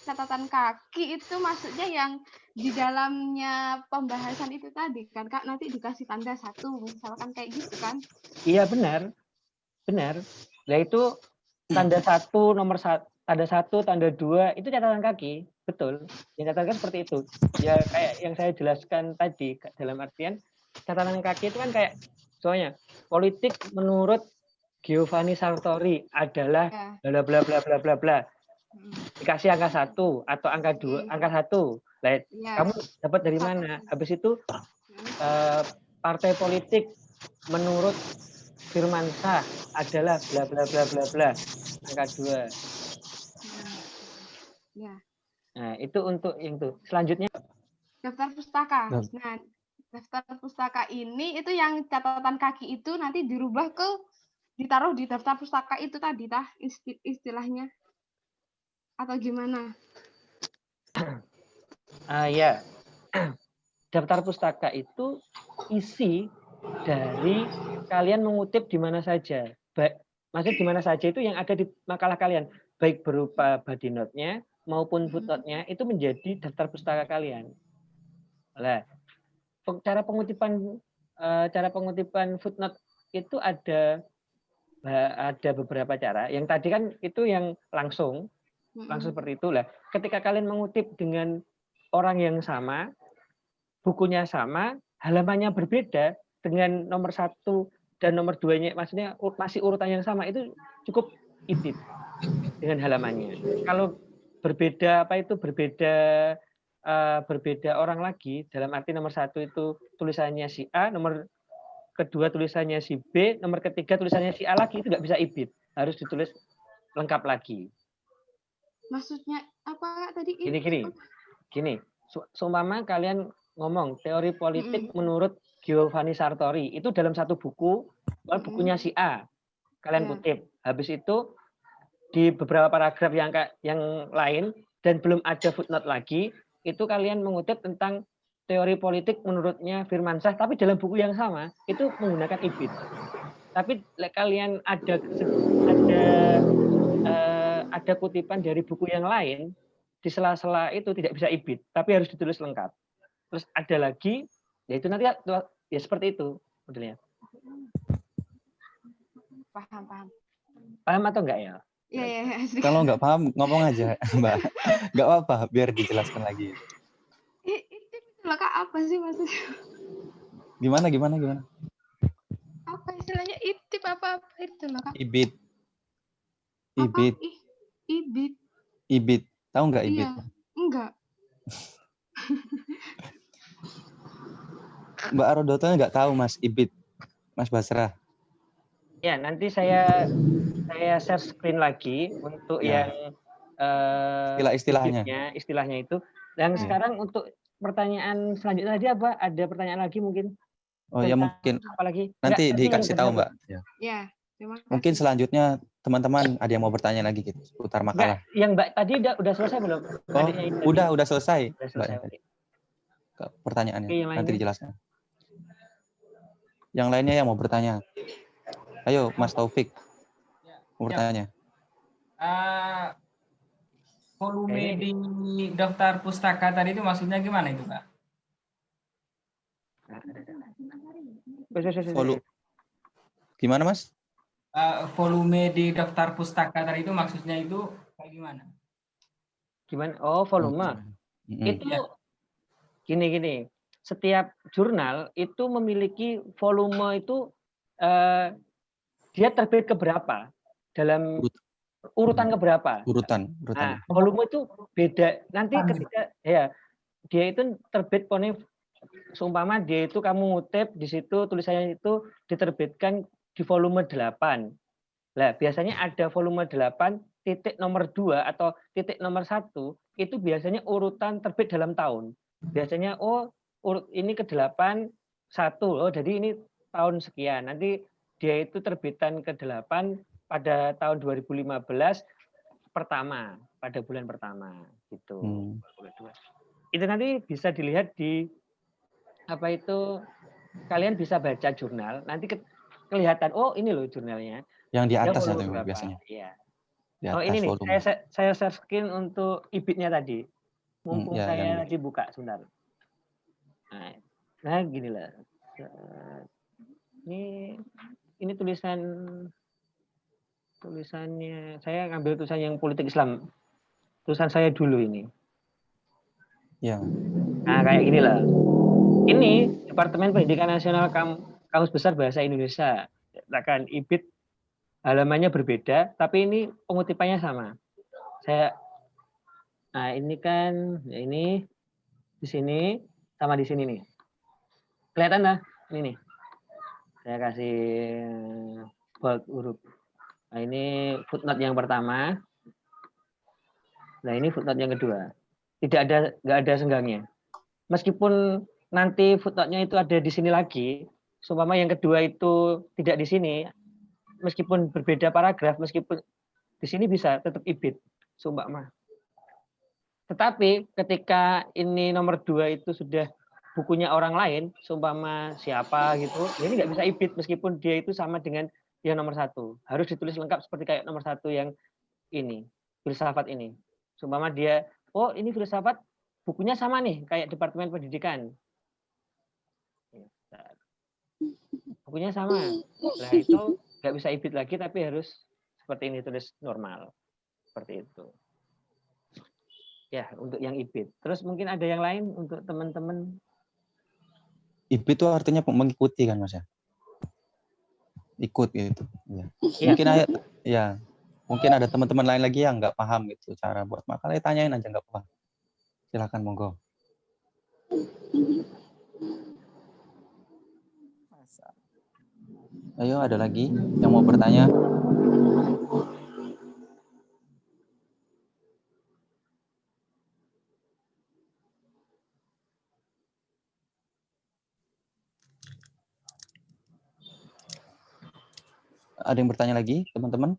catatan kaki itu maksudnya yang di dalamnya pembahasan itu tadi kan Kak, nanti dikasih tanda 1 misalkan kayak gitu kan.
Iya benar. Nah itu tanda 1, nomor 1, tanda 1, tanda 2 itu catatan kaki, betul. Yang catatan kaki seperti itu. Ya kayak yang saya jelaskan tadi, dalam artian catatan kaki itu kan kayak soalnya politik menurut Giovanni Sartori adalah bla bla bla bla bla bla. Dikasih angka 1 atau angka 2, angka 1. Nah, kamu dapat dari mana? Habis itu partai politik menurut Firmansyah adalah bla bla bla bla bla. Angka 2. Nah, itu untuk yang itu. Selanjutnya
daftar pustaka. Nah, daftar pustaka ini itu yang catatan kaki itu nanti dirubah ditaruh di daftar pustaka itu tadi istilahnya. Atau gimana?
Ya. Daftar pustaka itu isi dari kalian mengutip di mana saja. Maksudnya di mana saja itu yang ada di makalah kalian, baik berupa body note-nya maupun footnote-nya itu menjadi daftar pustaka kalian. Nah, cara pengutipan footnote itu ada beberapa cara. Yang tadi kan itu yang langsung seperti itu lah. Ketika kalian mengutip dengan orang yang sama, bukunya sama, halamannya berbeda dengan nomor 1 dan nomor 2-nya, maksudnya masih urutan yang sama, itu cukup edit dengan halamannya. Kalau berbeda berbeda orang lagi, dalam arti nomor 1 itu tulisannya si A, nomor kedua tulisannya si B, nomor ketiga tulisannya si A lagi, itu nggak bisa edit, harus ditulis lengkap lagi.
Maksudnya apa tadi?
Gini. Seumpama kalian ngomong teori politik menurut Giovanni Sartori, itu dalam satu buku, bukunya si A, kalian kutip. Habis itu di beberapa paragraf yang lain dan belum ada footnote lagi, itu kalian mengutip tentang teori politik menurutnya Firmansyah, tapi dalam buku yang sama itu menggunakan ibid. Tapi kalian ada kutipan dari buku yang lain, di sela-sela itu tidak bisa ibid, tapi harus ditulis lengkap. Terus ada lagi, yaitu nanti ya seperti itu modelnya. Paham atau enggak ya?
Iya.
Kalau nggak paham ngomong aja, Mbak. Nggak apa-apa, biar dijelaskan lagi.
Itu loh Kak, apa sih maksudnya?
Gimana?
Apa istilahnya itip apa itu loh Kak?
Ibid.
Ibid.
Tahu nggak ibid?
Iya, enggak.
Mbak Arodoto nggak tahu Mas ibid, Mas Basrah.
Ya, nanti saya share screen lagi untuk yang istilahnya itu. Dan sekarang untuk pertanyaan selanjutnya tadi apa? Ada pertanyaan lagi mungkin?
Oh ya mungkin.
Apalagi
nanti dikasih tahu Mbak.
Ya. Terima kasih.
Mungkin selanjutnya teman-teman ada yang mau bertanya lagi gitu seputar makalah.
Yang Mbak tadi udah selesai belum?
Udah selesai.
Mbak.
Pertanyaannya nanti dijelaskan. Yang lainnya yang mau bertanya. Ayo Mas Taufik. Mau bertanya.
Volume di daftar pustaka tadi itu maksudnya gimana itu, Pak?
Gimana Mas?
Volume di daftar pustaka tadi itu maksudnya itu kayak gimana?
Gimana? Oh, volume. Itu gini. Setiap jurnal itu memiliki volume itu dia terbit ke berapa? Dalam urutan ke berapa?
Urutan.
Nah, volume itu beda. Nanti ketika dia itu terbit seumpama dia itu kamu ngutip di situ tulisannya itu diterbitkan di volume 8. Nah, biasanya ada volume 8 titik nomor 2 atau titik nomor 1 itu biasanya urutan terbit dalam tahun. Biasanya ini ke-8 1. Oh, jadi ini tahun sekian. Nanti dia itu terbitan ke-8 pada tahun 2015 pertama, pada bulan pertama gitu. Itu nanti bisa dilihat di apa itu, kalian bisa baca jurnal, nanti kelihatan oh ini loh jurnalnya.
Yang di
Dia
atas
volume
atau
berapa?
biasanya?
Iya.
Di
Oh
atas
ini nih,
volume.
saya share screen untuk IBIT-nya tadi. Mumpung
Ya,
saya
yang
tadi buka sebentar. Nah gini lah. Ini tulisannya, saya ngambil tulisan yang politik Islam. Tulisan saya dulu ini.
ya.
Nah kayak gini lah. Ini Departemen Pendidikan Nasional Kamus Besar Bahasa Indonesia. Katakan IBIT halamannya berbeda, tapi ini pengutipannya sama. Nah ini kan, ya ini di sini sama di sini nih. Kelihatan lah, ini nih. Saya kasih bold huruf. Nah ini footnote yang pertama. Nah ini footnote yang kedua. Nggak ada senggangnya. Meskipun nanti footnote-nya itu ada di sini lagi, seumpama yang kedua itu tidak di sini, meskipun berbeda paragraf, meskipun di sini bisa tetap IBIT, seumpama. Tetapi ketika ini nomor 2 itu sudah bukunya orang lain, seumpama siapa gitu, ini nggak bisa IBIT meskipun dia itu sama dengan yang nomor 1. Harus ditulis lengkap seperti kayak nomor 1 yang ini, filsafat ini. Seumpama dia, oh ini filsafat, bukunya sama nih, kayak Departemen Pendidikan. Bukunya sama. Nah itu nggak bisa IBIT lagi, tapi harus seperti ini, tulis normal. Seperti itu. Ya, untuk yang IBIT. Terus mungkin ada yang lain untuk teman-teman?
IBIT itu artinya mengikuti kan Mas ya? Ikut gitu. Ya.
Ya.
Mungkin ada teman-teman lain lagi yang nggak paham gitu cara buat makalah, tanyain aja nggak paham. Silakan monggo. Ayo ada lagi yang mau bertanya? Ada yang bertanya lagi, teman-teman?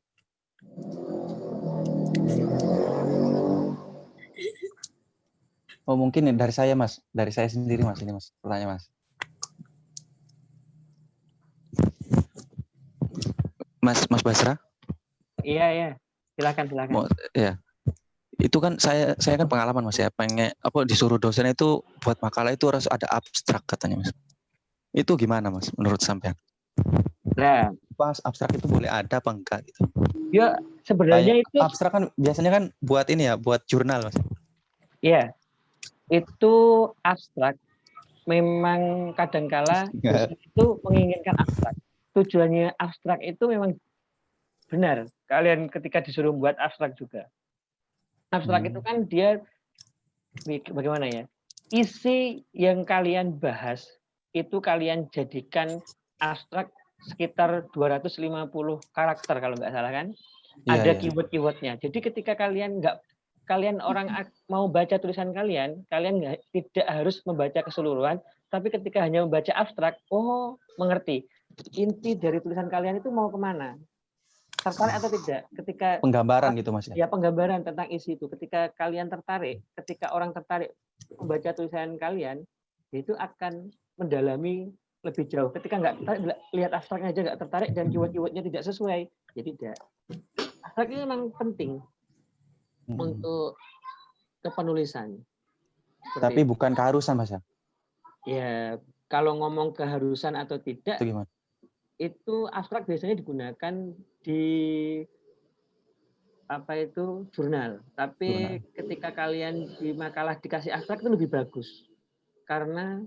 Oh mungkin dari saya Mas, dari saya sendiri Mas ini Mas, pertanyaan Mas. Mas Basra?
Iya. Silakan.
Ya. Itu kan saya kan pengalaman Mas ya, pengen disuruh dosen itu buat makalah itu harus ada abstrak katanya Mas. Itu gimana Mas menurut sampean?
Nah,
pas abstrak itu boleh ada apa enggak gitu?
Ya sebenarnya
Kayak
itu
abstrak kan biasanya kan buat ini ya, buat jurnal Mas.
ya itu abstrak. Memang kadangkala dosen itu menginginkan abstrak. Tujuannya abstrak itu memang benar. Kalian ketika disuruh buat abstrak juga. Abstrak itu kan dia bagaimana ya? Isi yang kalian bahas itu kalian jadikan abstrak sekitar 250 karakter kalau nggak salah kan? Ada keyword-keywordnya. Jadi ketika kalian orang mau baca tulisan kalian tidak harus membaca keseluruhan, tapi ketika hanya membaca abstrak, oh mengerti. Inti dari tulisan kalian itu mau kemana? Tertarik atau tidak? Ketika
penggambaran gitu Mas ya?
Ya penggambaran tentang isi itu. Ketika kalian tertarik, ketika orang tertarik membaca tulisan kalian, itu akan mendalami lebih jauh. Ketika nggak lihat abstraknya aja nggak tertarik dan keyword-keywordnya tidak sesuai, ya tidak. Abstrak ini memang penting untuk kepenulisan.
Tapi bukan keharusan Mas ya?
Ya, kalau ngomong keharusan atau tidak,
itu gimana?
Itu abstrak biasanya digunakan di jurnal. Tapi ketika kalian di makalah dikasih abstrak itu lebih bagus. Karena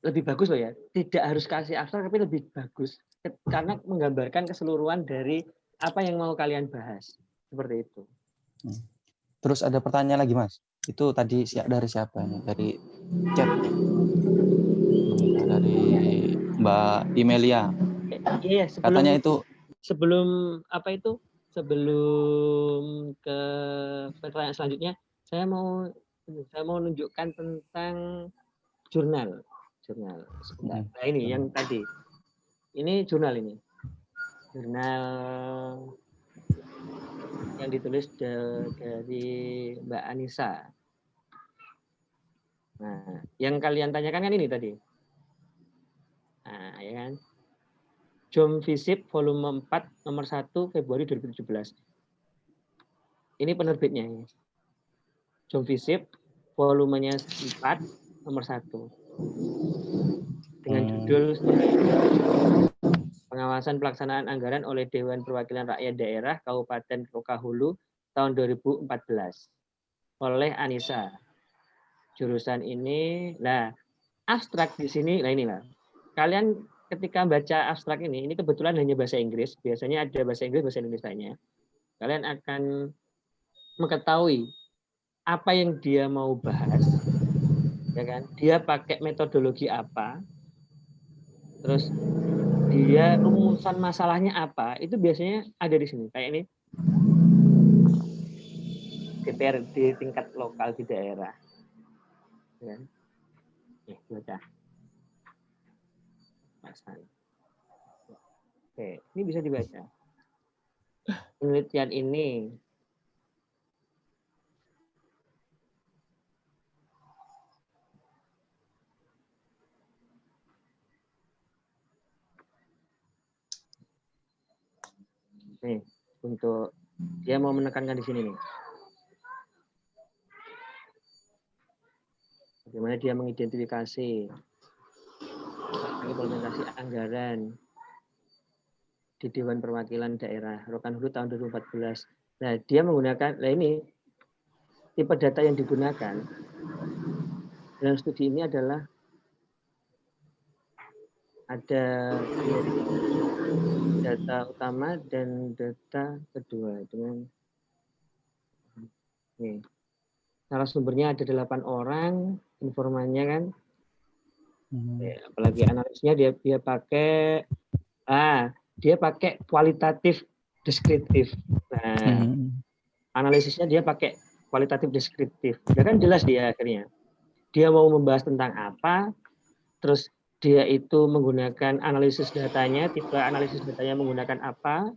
lebih bagus loh ya. Tidak harus kasih abstrak tapi lebih bagus. Karena menggambarkan keseluruhan dari apa yang mau kalian bahas. Seperti itu.
Terus ada pertanyaan lagi Mas. Itu tadi dari siapa nih? Dari chat. Dari Mbak Imelia.
Iya,
katanya itu
sebelum ke pertanyaan selanjutnya, saya mau menunjukkan tentang jurnal. Jurnal. Sebentar. Nah, ini yang tadi. Ini jurnal ini. Jurnal yang ditulis dari Mbak Anissa. Nah, yang kalian tanyakan kan ini tadi. Nah, ya kan? Jom Visip volume 4 nomor 1 Februari 2017. Ini penerbitnya. Jom Visip volumenya 4 nomor 1. Dengan judul Pengawasan Pelaksanaan Anggaran oleh Dewan Perwakilan Rakyat Daerah Kabupaten Rokahulu tahun 2014 oleh Anissa. Jurusan ini, nah abstrak di sini, nah inilah. Kalian ketika baca abstrak ini kebetulan hanya bahasa Inggris. Biasanya ada bahasa Inggris, bahasa Indonesianya. Kalian akan mengetahui apa yang dia mau bahas, ya kan? Dia pakai metodologi apa, terus dia rumusan masalahnya apa, itu biasanya ada di sini. Kayak ini DPRD tingkat lokal di daerah. Ya. Baca. Oke, ini bisa dibaca. Penelitian ini nih, untuk dia mau menekankan di sini nih. Bagaimana dia mengidentifikasi implementasi anggaran di Dewan Perwakilan Daerah Rokan-Hulu tahun 2014. Nah, dia menggunakan, nah ini tipe data yang digunakan dalam studi ini adalah ada data utama dan data kedua dengan nih. Narasumbernya ada 8 orang, informannya kan. Ya, apalagi analisnya dia pakai kualitatif deskriptif. Nah, analisisnya dia pakai kualitatif deskriptif. Ya kan jelas dia akhirnya. Dia mau membahas tentang apa, terus dia itu menggunakan analisis datanya, tipe analisis datanya menggunakan apa,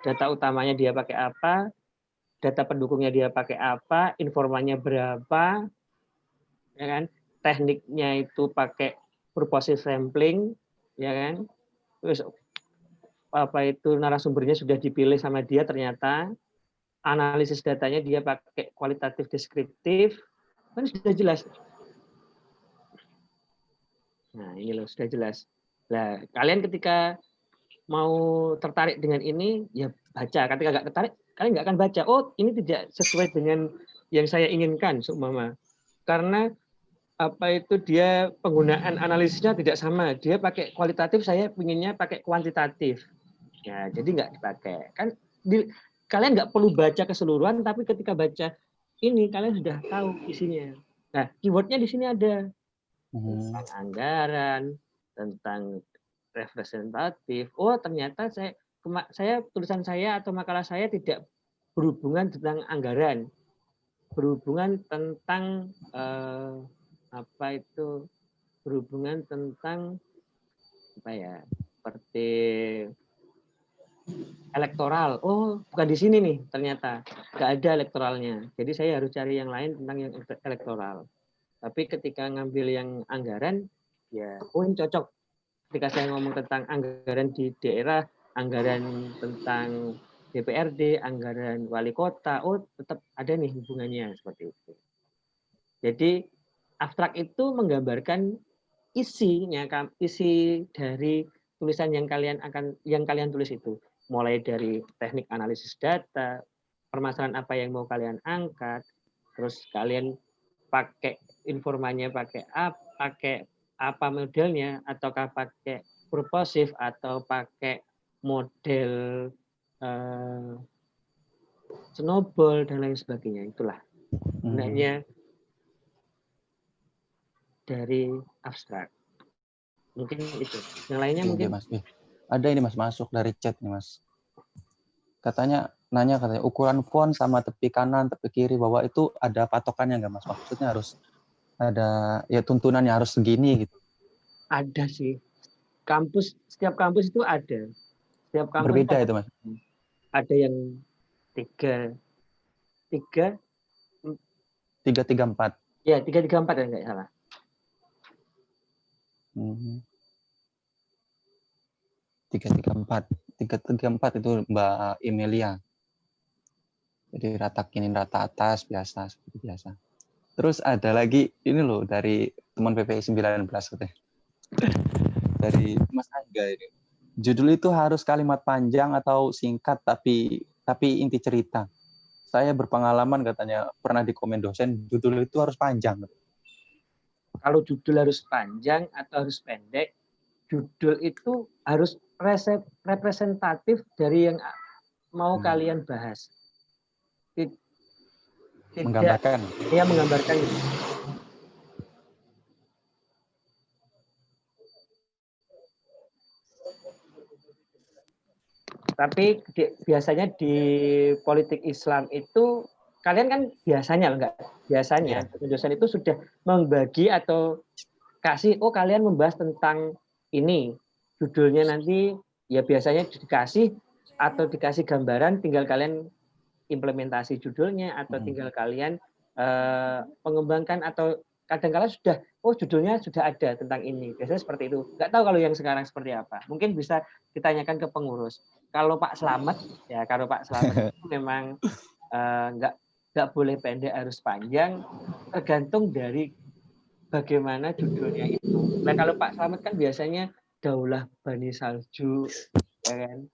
data utamanya dia pakai apa, data pendukungnya dia pakai apa, informannya berapa, ya kan? Tekniknya itu pakai purposive sampling, ya kan? Terus apa itu narasumbernya sudah dipilih sama dia, ternyata analisis datanya dia pakai kualitatif deskriptif, kan sudah jelas. Nah, ini loh sudah jelas. Nah, kalian ketika mau tertarik dengan ini, ya baca. Ketika nggak tertarik, kalian nggak akan baca. Oh, ini tidak sesuai dengan yang saya inginkan, seumpama. Karena apa itu dia penggunaan analisisnya tidak sama. Dia pakai kualitatif, saya inginnya pakai kuantitatif. Ya, jadi nggak dipakai. Kan kalian nggak perlu baca keseluruhan, tapi ketika baca ini kalian sudah tahu isinya. Nah, keywordnya di sini ada tentang anggaran, tentang representatif. Oh, ternyata tulisan saya atau makalah saya tidak berhubungan tentang anggaran, berhubungan tentang berhubungan tentang seperti elektoral. Oh, bukan di sini nih ternyata nggak ada elektoralnya. Jadi saya harus cari yang lain tentang yang elektoral. Tapi ketika ngambil yang anggaran, ya ini cocok. Ketika saya ngomong tentang anggaran di daerah, anggaran tentang DPRD, anggaran wali kota, oh tetap ada nih hubungannya seperti itu. Jadi abstrak itu menggambarkan isi dari tulisan yang kalian tulis itu, mulai dari teknik analisis data, permasalahan apa yang mau kalian angkat, terus kalian pakai informannya pakai apa modelnya, ataukah pakai purposive atau pakai model snowball dan lain sebagainya. Itulah sebenarnya dari abstrak. Mungkin itu. Yang lainnya mungkin.
Mas. Ada ini Mas masuk dari chat nih Mas. Katanya ukuran font sama tepi kanan, tepi kiri bawah itu ada patokannya nggak Mas? Maksudnya harus ada ya tuntunannya harus segini gitu.
Ada sih. Setiap kampus itu ada. Setiap kampus
Berbeda
ada,
itu, Mas.
ada yang 3
334.
ya 334 ya nggak salah.
Mhm. 334 itu Mbak Emilia. Jadi rata kiri rata atas biasa seperti biasa. Terus ada lagi ini loh dari teman PPI 19 katanya. Dari Mas Angga ini. Judul itu harus kalimat panjang atau singkat tapi inti cerita. Saya berpengalaman katanya pernah di komen dosen judul itu harus panjang.
Kalau judul harus panjang atau harus pendek, judul itu harus representatif dari yang mau kalian bahas. Tidak,
Menggambarkan.
ya menggambarkan. Tapi biasanya di politik Islam itu kalian kan biasanya dosen itu sudah membagi atau kasih, kalian membahas tentang ini, judulnya nanti ya biasanya dikasih atau dikasih gambaran, tinggal kalian implementasi judulnya atau tinggal kalian mengembangkan, atau kadang-kala sudah judulnya sudah ada tentang ini, biasanya seperti itu. Nggak tahu kalau yang sekarang seperti apa, mungkin bisa ditanyakan ke pengurus. Kalau Pak Slamet itu memang nggak boleh pendek, harus panjang, tergantung dari bagaimana judulnya itu. Nah kalau Pak Slamet kan biasanya Daulah Bani Salju, ya kan?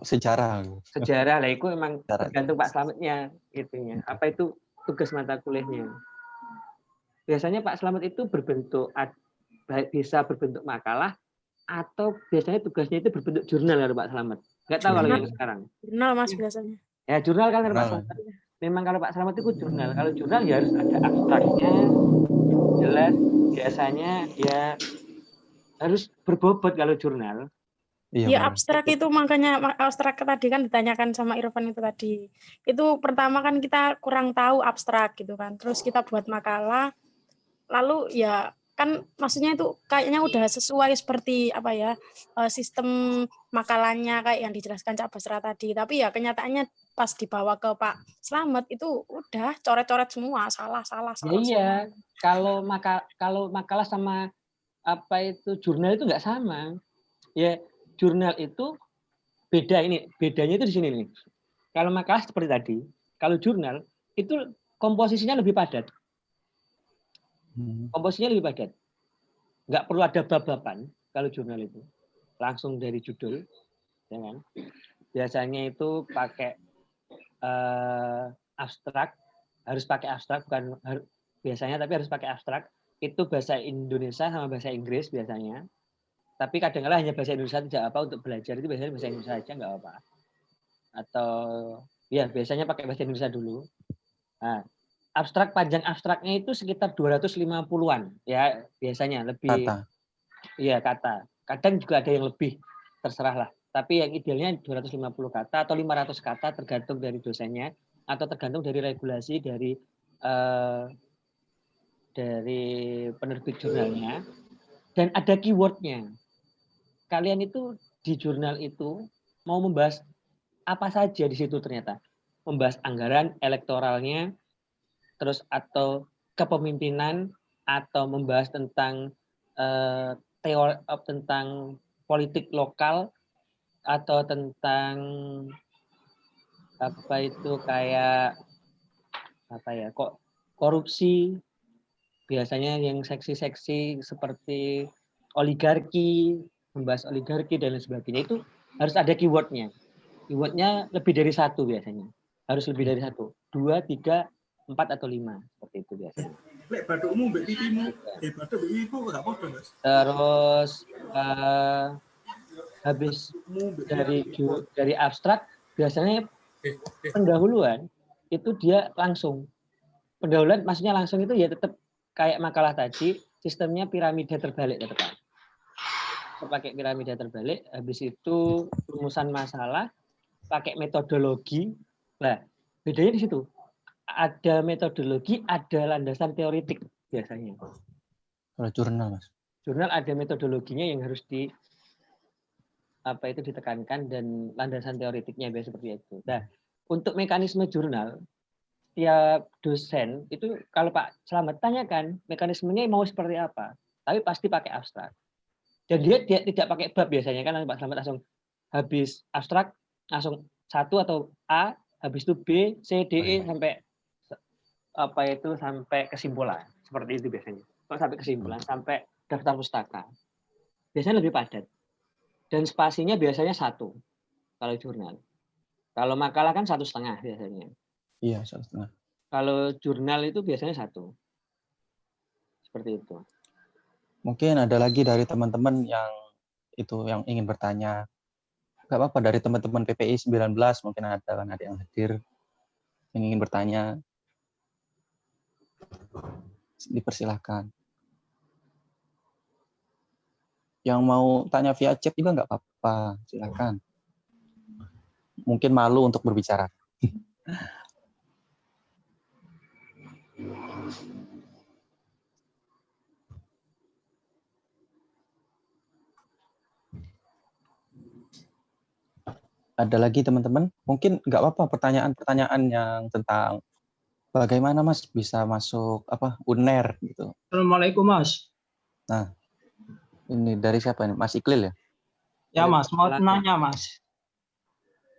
Sejarah
Lah itu memang tergantung Pak Slametnya itunya. Apa itu tugas mata kuliahnya? Biasanya Pak Slamet itu bisa berbentuk makalah, atau biasanya tugasnya itu berbentuk jurnal kalau Pak Slamet. Nggak tahu kalau yang sekarang.
Jurnal Mas biasanya.
Ya jurnal kan Pak Slamet. Memang kalau Pak Slamet itu jurnal. Kalau jurnal ya harus ada abstraknya, jelas. Biasanya ya harus berbobot kalau jurnal.
Iya, abstrak itu, makanya abstrak tadi kan ditanyakan sama Irfan itu tadi. Itu pertama kan kita kurang tahu abstrak gitu kan. Terus kita buat makalah, lalu ya kan maksudnya itu kayaknya udah sesuai seperti apa ya, sistem makalahnya kayak yang dijelaskan Cak Basra tadi. Tapi ya kenyataannya pas dibawa ke Pak Slamet itu udah coret-coret semua, salah.
Iya, kalau makalah sama apa itu jurnal itu nggak sama. Ya, jurnal itu bedanya itu di sini nih. Kalau makalah seperti tadi, kalau jurnal itu komposisinya lebih padat. Nggak perlu ada bab-baban kalau jurnal itu. Langsung dari judul, ya kan? Biasanya itu pakai abstrak, harus pakai abstrak, bukan biasanya tapi harus pakai abstrak. Itu bahasa Indonesia sama bahasa Inggris biasanya. Tapi kadang-kadang hanya bahasa Indonesia tidak apa, untuk belajar itu biasanya bahasa Indonesia aja nggak apa. Atau ya biasanya pakai bahasa Indonesia dulu. Nah, panjang abstraknya itu sekitar 250-an ya biasanya, lebih kata. Iya, kata. Kadang juga ada yang lebih, terserah lah. Tapi yang idealnya 250 kata atau 500 kata tergantung dari dosennya atau tergantung dari regulasi dari penerbit jurnalnya. Dan ada keywordnya. Kalian itu di jurnal itu mau membahas apa saja di situ ternyata. Membahas anggaran elektoralnya, terus atau kepemimpinan, atau membahas tentang teori tentang politik lokal, atau tentang apa itu kayak apa ya, kok korupsi, biasanya yang seksi-seksi seperti oligarki, membahas oligarki dan lain sebagainya, itu harus ada keywordnya. Keywordnya lebih dari satu biasanya, harus lebih dari 1, 2, 3, 4 atau 5 seperti itu biasanya. Terus habis dari abstrak biasanya pendahuluan itu dia langsung. Pendahuluan maksudnya langsung itu ya tetap kayak makalah tadi, sistemnya piramida terbalik tetap. Pakai piramida terbalik, habis itu rumusan masalah, pakai metodologi. Nah, bedanya di situ. Ada metodologi, ada landasan teoritik biasanya.
Kalau jurnal, Mas.
jurnal ada metodologinya yang harus ditekankan dan landasan teoritiknya biasa seperti itu. Nah, untuk mekanisme jurnal, tiap dosen itu kalau Pak Slamet tanyakan mekanismenya mau seperti apa, tapi pasti pakai abstrak. Dan dia tidak pakai bab biasanya kan Pak Slamet langsung habis abstrak langsung 1 atau A, habis itu B, C, D, E sampai sampai kesimpulan. Seperti itu biasanya. Kalau sampai kesimpulan sampai daftar pustaka. Biasanya lebih padat. Dan spasinya biasanya 1 kalau jurnal. Kalau makalah kan 1,5 biasanya.
Iya, 1,5.
Kalau jurnal itu biasanya 1. Seperti itu.
Mungkin ada lagi dari teman-teman yang ingin bertanya. Nggak apa-apa, dari teman-teman PPI 19 mungkin ada yang hadir yang ingin bertanya. Dipersilahkan. Yang mau tanya via chat juga nggak apa-apa, silakan. Mungkin malu untuk berbicara. Ada lagi teman-teman? Mungkin nggak apa-apa pertanyaan-pertanyaan yang tentang bagaimana Mas bisa masuk UNER gitu.
Assalamualaikum Mas.
Nah, ini dari siapa nih? Mas Iqlil ya?
Ya Mas, mau nanya Mas.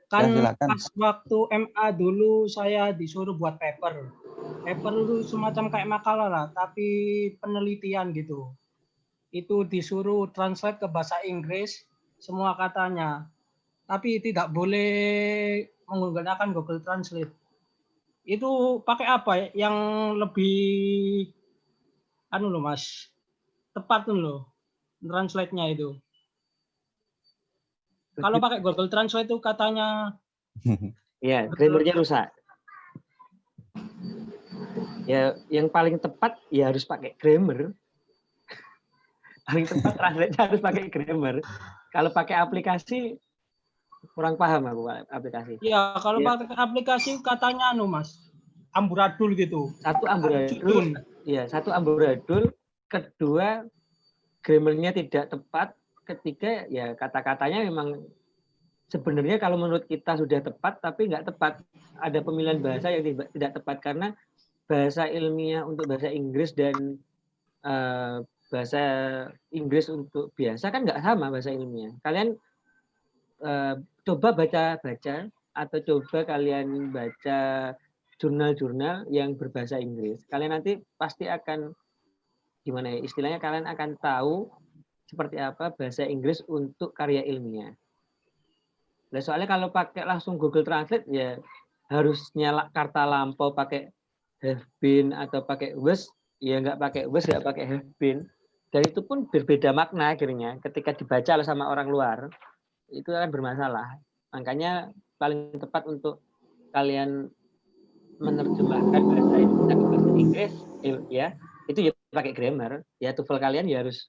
Kan
Ya, silakan.
pas waktu MA dulu saya disuruh buat paper. Paper itu semacam kayak makalah lah, tapi penelitian gitu. Itu disuruh translate ke bahasa Inggris semua katanya. Tapi tidak boleh menggunakan Google Translate. Itu pakai apa ya? Yang lebih Mas, tepat loh translate-nya itu. Kalau pakai Google Translate itu katanya
ya, grammarnya rusak. Ya, yang paling tepat ya harus pakai grammar. Paling tepat translate-nya harus pakai grammar. Kalau pakai aplikasi kurang paham aku aplikasi.
Iya, kalau pakai aplikasi katanya Mas, amburadul gitu.
Satu amburadul. Iya, satu amburadul, kedua grammarnya tidak tepat, ketiga ya kata-katanya memang sebenarnya kalau menurut kita sudah tepat tapi nggak tepat. Ada pemilihan bahasa yang tidak tepat karena bahasa ilmiah untuk bahasa Inggris dan bahasa Inggris untuk biasa kan nggak sama bahasa ilmiah. Kalian coba baca atau coba kalian baca jurnal-jurnal yang berbahasa Inggris. Kalian nanti pasti akan gimana ya istilahnya, kalian akan tahu seperti apa bahasa Inggris untuk karya ilmiah. Nah, soalnya kalau pakai langsung Google Translate ya harus nyala karta lampau pakai have been atau pakai was, ya nggak pakai was, nggak pakai have been. Dan itu pun berbeda makna akhirnya ketika dibaca sama orang luar. Itu akan bermasalah. Makanya paling tepat untuk kalian menerjemahkan bahasa Indonesia ke bahasa Inggris ya itu ya pakai grammar. Ya TOEFL kalian ya harus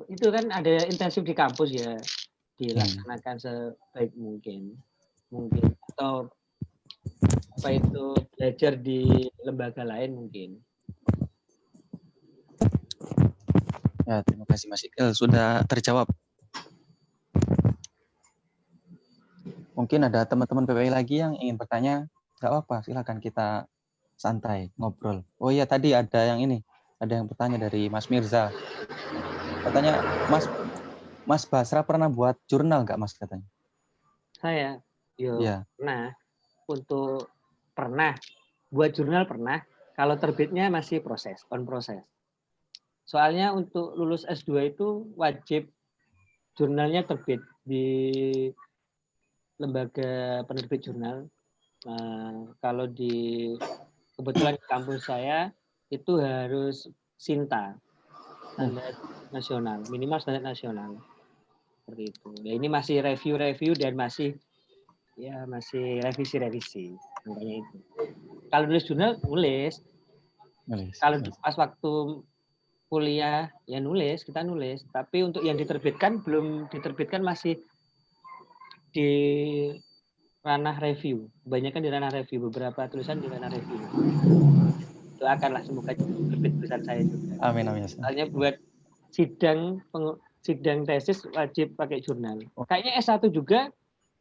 itu kan ada intensif di kampus ya dilaksanakan sebaik mungkin atau belajar di lembaga lain mungkin.
Ya, terima kasih Mas Iqlil, sudah terjawab. Mungkin ada teman-teman PPI lagi yang ingin bertanya, nggak apa-apa, silakan kita santai ngobrol. Oh iya, tadi ada yang bertanya dari Mas Mirza. Katanya Mas Basra pernah buat jurnal nggak Mas katanya?
Saya,
ya.
Pernah buat jurnal pernah. Kalau terbitnya masih on proses. Soalnya untuk lulus S2 itu wajib jurnalnya terbit di lembaga penerbit jurnal. Kalau kebetulan di kampus saya itu harus SINTA, standar nasional, minimal standar nasional. Seperti itu. Ya, ini masih review dan masih revisi. Makanya itu. Kalau nulis jurnal nulis. Kalau pas waktu kuliah ya kita nulis. Tapi untuk yang diterbitkan belum diterbitkan, masih di ranah review. Kebanyakan di ranah review, beberapa tulisan di ranah review. Doakanlah semoga terbit tulisan saya juga.
Amin.
Soalnya buat sidang tesis wajib pakai jurnal. Kayaknya S1 juga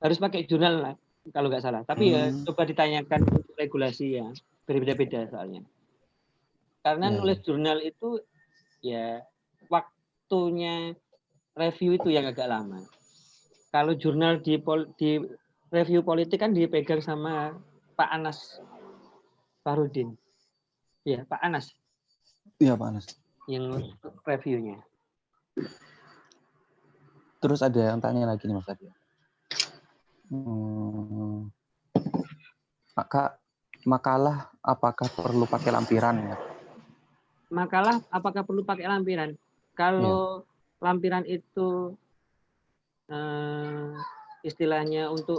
harus pakai jurnal lah, kalau nggak salah. Tapi ya coba ditanyakan untuk regulasi ya, berbeda-beda soalnya. Karena nulis jurnal itu ya waktunya review itu yang agak lama. Kalau jurnal di review politik kan dipegang sama Pak Anas Farudin. Ya, Pak Anas.
Iya, Pak Anas.
Yang reviewnya.
Terus ada yang tanya lagi nih Mas Adi. Kak, makalah apakah perlu pakai lampiran? Ya?
Makalah apakah perlu pakai lampiran? Kalau lampiran itu istilahnya untuk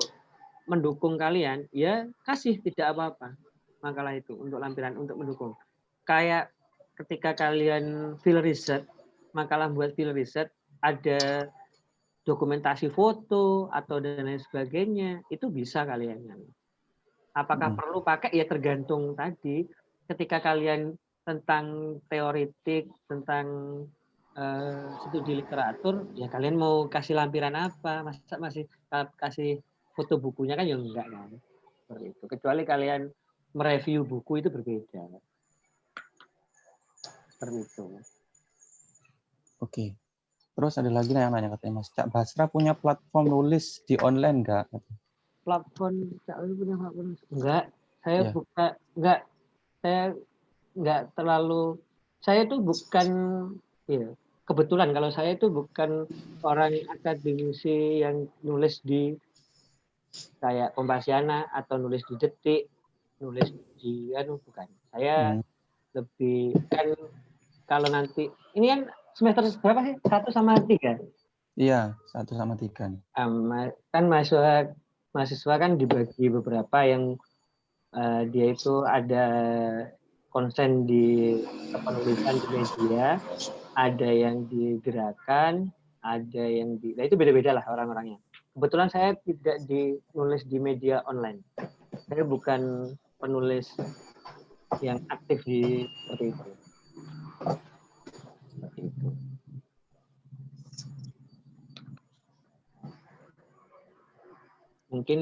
mendukung kalian, ya kasih, tidak apa-apa. Makalah itu untuk lampiran, untuk mendukung. Kayak ketika kalian field research, makalah buat field research, ada dokumentasi foto atau dan lain sebagainya, itu bisa kalian. Apakah perlu pakai? Ya tergantung tadi. Ketika kalian tentang teoritik, tentang studi literatur, ya kalian mau kasih lampiran apa? Masa masih kasih foto bukunya kan ya enggak kan? Seperti itu. Kecuali kalian mereview buku itu berbeda. Seperti itu.
Oke. Terus ada lagi yang nanya katanya Mas, Cak Basra punya platform nulis di online nggak?
Platform Cak Basra punya platform? Enggak. Saya
Ya.
saya enggak terlalu. Saya itu bukan kebetulan kalau saya itu bukan orang akademisi yang nulis di kayak Kompasiana atau nulis di Detik, nulis di bukan. Saya lebih kan kalau nanti ini kan semester berapa sih? 1 sama 3?
Iya, 1 sama 3 nih.
Kan mahasiswa kan dibagi beberapa yang dia itu ada konsen di penulisan di media, ada yang di gerakan, ada yang di, nah itu beda-beda lah orang-orangnya. Kebetulan saya tidak nulis di media online. Saya bukan penulis yang aktif di seperti itu. Seperti itu. Mungkin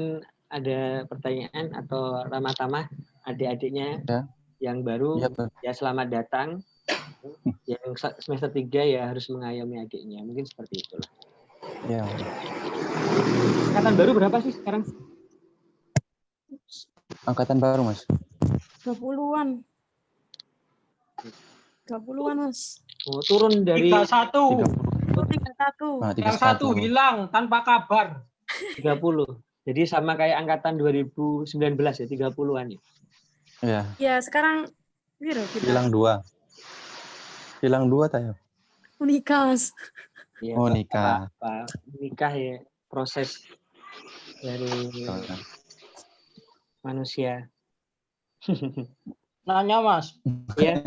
ada pertanyaan atau ramah tamah adik-adiknya yang baru, ya selamat datang. Yang semester 3 ya harus mengayomi adiknya. Mungkin seperti itulah.
Ya.
Angkatan baru berapa sih sekarang?
Angkatan baru, Mas.
20-an. 30-an, Mas.
Oh, turun dari
31.
31.
Yang satu hilang tanpa kabar.
30. Jadi sama kayak angkatan 2019 ya, 30-an ya.
Iya.
Ya, sekarang
hilang 2. Hilang 2 tayo.
Nikah, Mas.
Ya,
nikah.
Nikah ya, proses dari manusia.
Nanya, Mas.
Ya.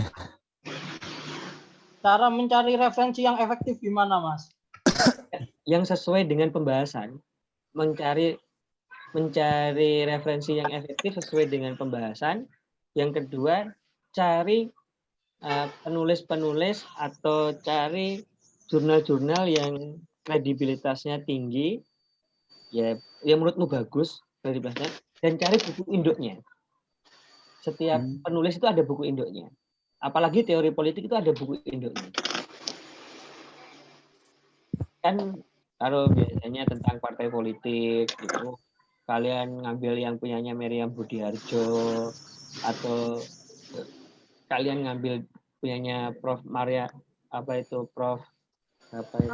Cara mencari referensi yang efektif gimana, Mas?
Yang sesuai dengan pembahasan. Mencari referensi yang efektif sesuai dengan pembahasan. Yang kedua, cari penulis-penulis atau cari jurnal-jurnal yang kredibilitasnya tinggi, ya menurutmu bagus kredibilitasnya, dan cari buku induknya. Setiap penulis itu ada buku induknya. Apalagi teori politik itu ada buku induknya. Kan kalau biasanya tentang partai politik itu kalian ngambil yang punyanya Meriam Budiharjo atau kalian ngambil punyanya Prof Maria Prof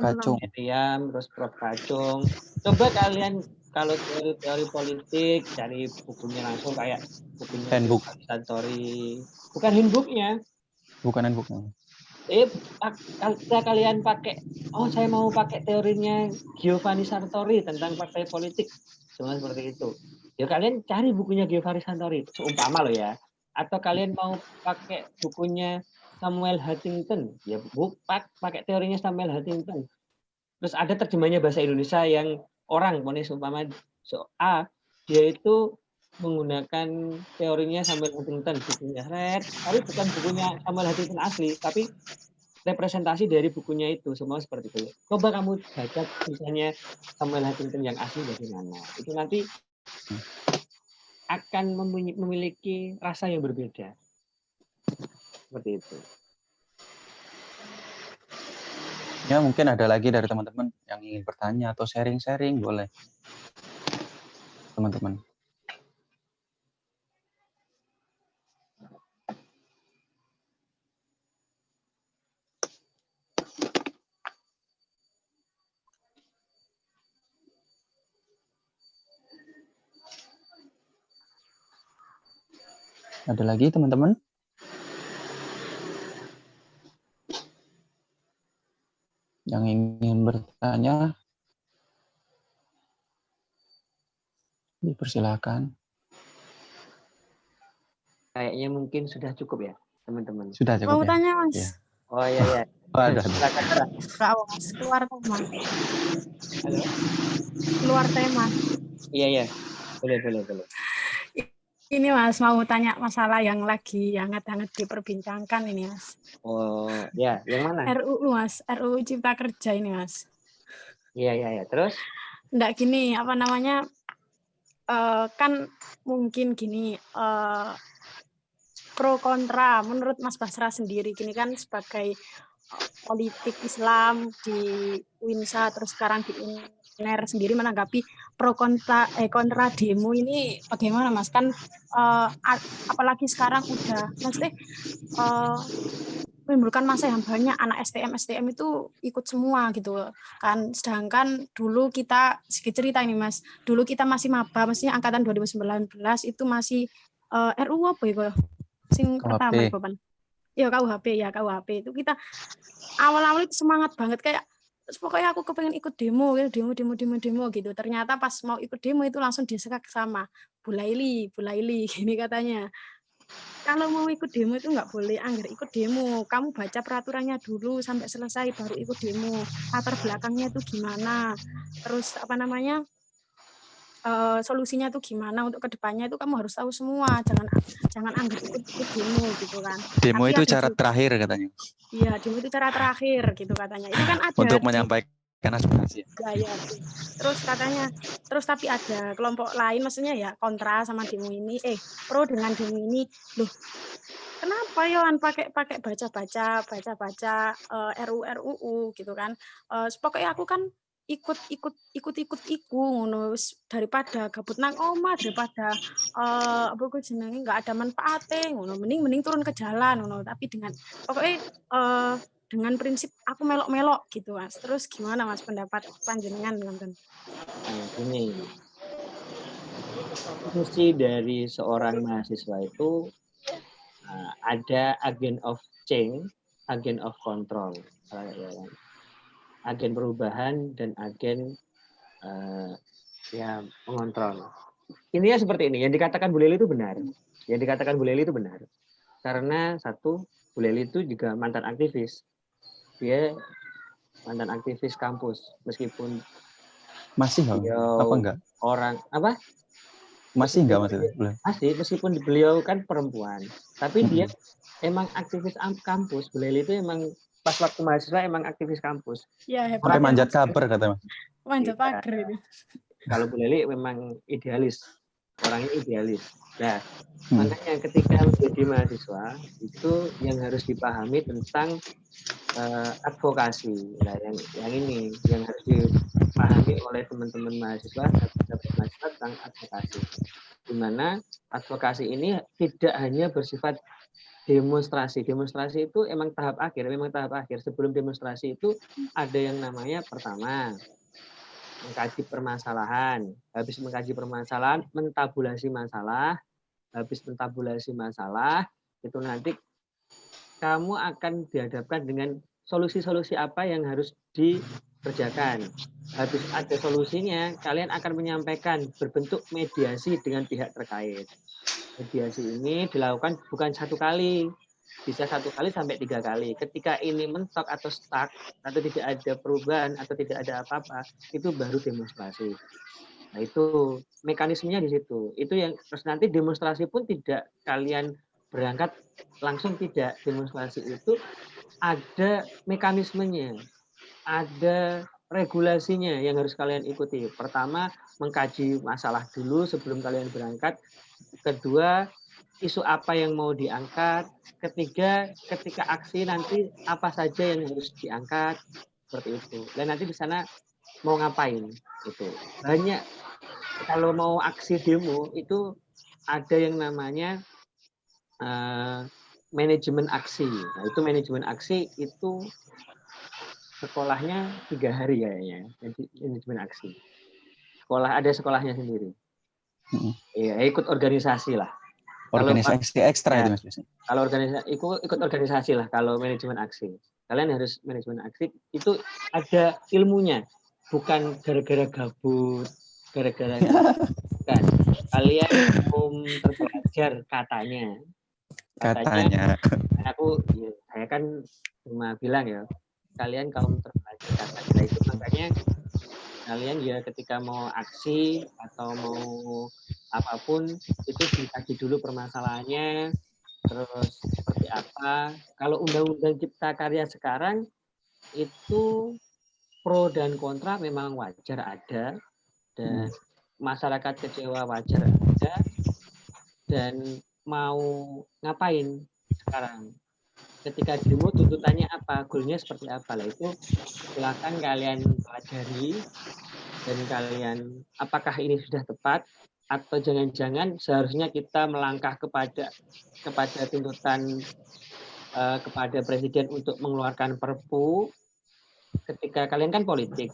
Kacung.
Meriam, terus Prof Kacung. Coba kalian kalau teori politik cari bukunya langsung kayak bukunya
handbook
Santori. Bukan handbooknya.
Bukan handbooknya.
Kalian pakai, saya mau pakai teorinya Giovanni Sartori tentang partai politik, cuma seperti itu. Ya kalian cari bukunya Giovanni Sartori, seumpama loh ya. Atau kalian mau pakai bukunya Samuel Huntington, ya pakai teorinya Samuel Huntington. Terus ada terjemahnya bahasa Indonesia yang orang, seumpama dia itu menggunakan teorinya Samuel Huntington, bukunya Red, tapi bukan bukunya Samuel Huntington asli, tapi representasi dari bukunya itu semua seperti itu. Coba kamu baca misalnya Samuel Huntington yang asli bagaimana. Itu nanti akan memiliki rasa yang berbeda. Seperti itu.
Ya, mungkin ada lagi dari teman-teman yang ingin bertanya atau sharing-sharing, boleh. Teman-teman. Ada lagi teman-teman? Yang ingin bertanya, dipersilakan.
Kayaknya mungkin sudah cukup ya, teman-teman.
Sudah cukup
Mau
ya?
tanya, Mas.
Ya.
Oh iya ya.
Oh, ada.
Silakan, Pak.
Enggak, Mas. Keluar tema.
Halo.
Keluar tema.
Iya ya. Boleh.
Ini Mas, mau tanya masalah yang lagi hangat-hangat diperbincangkan ini, Mas.
Oh, ya, yang mana?
RUU, Mas. RUU Cipta Kerja ini, Mas.
Iya. Terus?
Enggak gini, apa namanya, kan mungkin gini, pro kontra. Menurut Mas Basra sendiri, gini kan sebagai politik Islam di UINSA, terus sekarang di UNER sendiri menanggapi pro kontra demo ini bagaimana, Mas? Kan apalagi sekarang udah maksudnya menimbulkan masa yang banyak, anak STM itu ikut semua gitu kan. Sedangkan dulu kita sedikit cerita ini, Mas, dulu kita masih maba, maksudnya angkatan 2019 itu masih RUU apa ya sing pertama itu Bapak? Ya KUHP itu kita awal-awal itu semangat banget kayak pokoknya aku kepengen ikut demo gitu. Ternyata pas mau ikut demo itu langsung disekak sama Bu Laili gini katanya. Kalau mau ikut demo itu nggak boleh anggar ikut demo. Kamu baca peraturannya dulu sampai selesai baru ikut demo. Latar belakangnya itu gimana? Terus apa namanya? Solusinya itu gimana untuk kedepannya itu kamu harus tahu semua. Jangan anggar ikut demo gitu kan.
Demo
Tapi
itu
ada
cara
juga,
terakhir katanya.
iya, demo itu cara terakhir gitu katanya. Itu kan ada
Untuk
di
menyampaikan aspirasi.
ya. Terus katanya, tapi ada kelompok lain maksudnya ya kontra sama demo ini, pro dengan demo ini. Loh, kenapa Yohan pakai baca-baca RUU gitu kan. Pokoknya aku kan ikut ngono daripada gabut nang omah, daripada apa ku jenenge enggak ada manfaate ngono, mending turun ke jalan ngono. Tapi pokoknya dengan prinsip aku melok-melok gitu, Mas. Terus gimana, Mas, pendapat panjenengan ngoten?
Gini. Fungsi dari seorang mahasiswa itu ada agent of change, agent of control. Agen perubahan dan agen mengontrol. Intinya seperti ini. Yang dikatakan Bu Leli itu benar. Karena satu, Bu Leli itu juga mantan aktivis. Dia mantan aktivis kampus, meskipun
masih enggak?
Orang apa?
Masih enggak maksudnya?
Masih, meskipun beliau kan perempuan, tapi dia emang aktivis kampus. Bu Leli itu emang pas waktu mahasiswa emang aktivis kampus.
Ya,
hebat. Manjat kabar katanya.
Manjat pagar itu.
Kalau Bu Leli memang idealis, orangnya idealis. Nah, makanya ketika menjadi mahasiswa itu yang harus dipahami tentang advokasi. Nah, yang ini yang harus dipahami oleh teman-teman mahasiswa tentang advokasi. Di mana advokasi ini tidak hanya bersifat demonstrasi. Demonstrasi itu memang tahap akhir. Sebelum demonstrasi itu ada yang namanya pertama mengkaji permasalahan. Habis mengkaji permasalahan, mentabulasi masalah. Habis mentabulasi masalah, itu nanti kamu akan dihadapkan dengan solusi-solusi apa yang harus dikerjakan. Habis ada solusinya, kalian akan menyampaikan berbentuk mediasi dengan pihak terkait. Mediasi ini dilakukan bukan satu kali, bisa 1 kali sampai 3 kali. Ketika ini mentok atau stuck, atau tidak ada perubahan, atau tidak ada apa-apa, itu baru demonstrasi. Nah, itu mekanismenya di situ. Itu yang terus nanti demonstrasi pun tidak kalian berangkat langsung, tidak. Demonstrasi itu ada mekanismenya, ada regulasinya yang harus kalian ikuti. Pertama, mengkaji masalah dulu sebelum kalian berangkat. Kedua, isu apa yang mau diangkat. Ketiga, ketika aksi nanti apa saja yang harus diangkat, seperti itu. Dan nanti di sana mau ngapain, itu banyak. Kalau mau aksi demo itu ada yang namanya manajemen aksi. Nah, itu manajemen aksi itu sekolahnya 3 hari kayaknya, manajemen aksi. Ada sekolahnya sendiri. Ya, ikut organisasi lah.
Organisasi ekstra
ya,
itu Mas biasanya.
Kalau organisasi ikut organisasi lah kalau manajemen aksi. Kalian harus manajemen aksi itu ada ilmunya, bukan gara-gara gabut, gara-gara bukan. Kalian terpelajar katanya. Saya kan cuma bilang ya, kalian kaum terpelajar katanya. Itu makanya kalian ya ketika mau aksi atau mau apapun itu dikaji dulu permasalahannya, terus seperti apa. Kalau undang-undang cipta karya sekarang itu pro dan kontra memang wajar ada, dan masyarakat kecewa wajar ada, dan mau ngapain sekarang? Ketika demo tuntutannya apa, goalnya seperti apa lah, itu silakan kalian pelajari dan kalian apakah ini sudah tepat atau jangan-jangan seharusnya kita melangkah kepada tuntutan kepada presiden untuk mengeluarkan perpu. Ketika kalian kan politik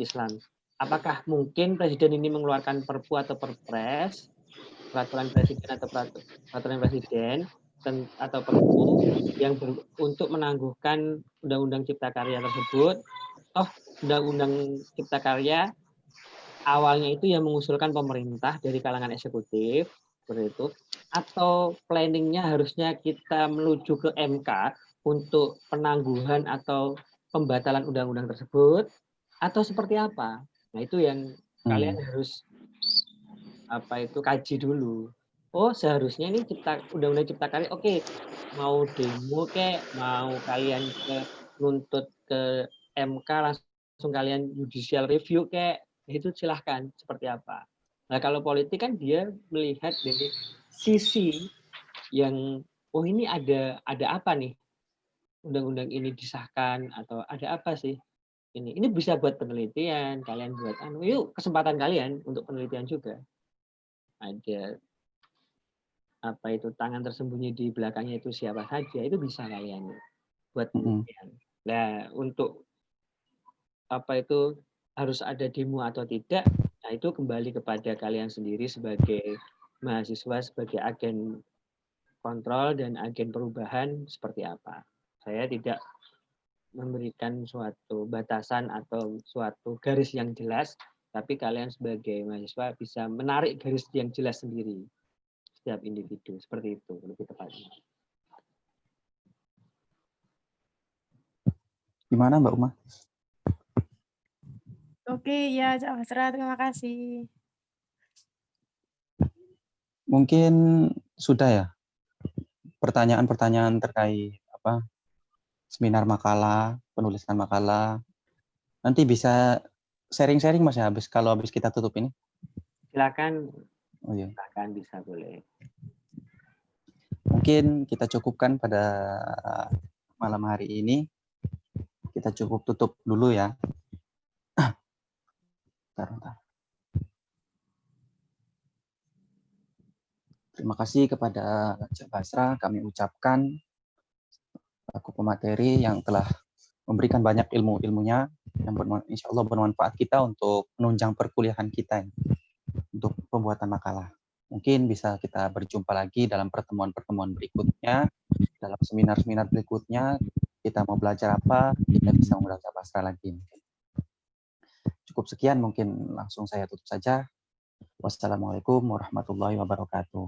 Islam, apakah mungkin presiden ini mengeluarkan perpu atau perpres, peraturan presiden atau peraturan presiden atau perpu yang untuk menangguhkan undang-undang cipta karya tersebut? Undang-undang cipta karya awalnya itu yang mengusulkan pemerintah dari kalangan eksekutif, seperti itu, atau planningnya harusnya kita menuju ke MK untuk penangguhan atau pembatalan undang-undang tersebut, atau seperti apa? Nah, itu yang kalian harus kaji dulu. Oh, seharusnya ini undang-undang cipta karya, oke, mau demo kayak mau kalian nuntut ke MK langsung kalian judicial review kayak itu silahkan seperti apa. Nah, kalau politik kan dia melihat dari sisi yang ini ada apa nih undang-undang ini disahkan atau ada apa sih ini bisa buat penelitian, kalian buat yuk kesempatan kalian untuk penelitian juga. Ada tangan tersembunyi di belakangnya itu siapa saja, itu bisa kalian buat penelitian. Nah, untuk harus ada demo atau tidak, nah itu kembali kepada kalian sendiri sebagai mahasiswa, sebagai agen kontrol dan agen perubahan seperti apa. Saya tidak memberikan suatu batasan atau suatu garis yang jelas, tapi kalian sebagai mahasiswa bisa menarik garis yang jelas sendiri. Setiap individu, seperti itu lebih tepatnya.
Gimana Mbak Uma?
Oke, ya, Cak Basra, terima kasih.
Mungkin sudah ya pertanyaan-pertanyaan terkait seminar makalah, penulisan makalah. Nanti bisa sharing-sharing Mas ya kalau habis kita tutup ini.
Silakan.
Oh iya.
Silakan, bisa boleh.
Mungkin kita cukupkan pada malam hari ini. Kita cukup tutup dulu ya. Bentar. Terima kasih kepada Cak Basra, kami ucapkan selaku pemateri yang telah memberikan banyak ilmu-ilmunya yang insya Allah bermanfaat kita untuk menunjang perkuliahan kita untuk pembuatan makalah. Mungkin bisa kita berjumpa lagi dalam pertemuan-pertemuan berikutnya, dalam seminar-seminar berikutnya, kita mau belajar apa, kita bisa mengundang Cak Basra lagi. Cukup sekian, mungkin langsung saya tutup saja. Wassalamualaikum warahmatullahi wabarakatuh.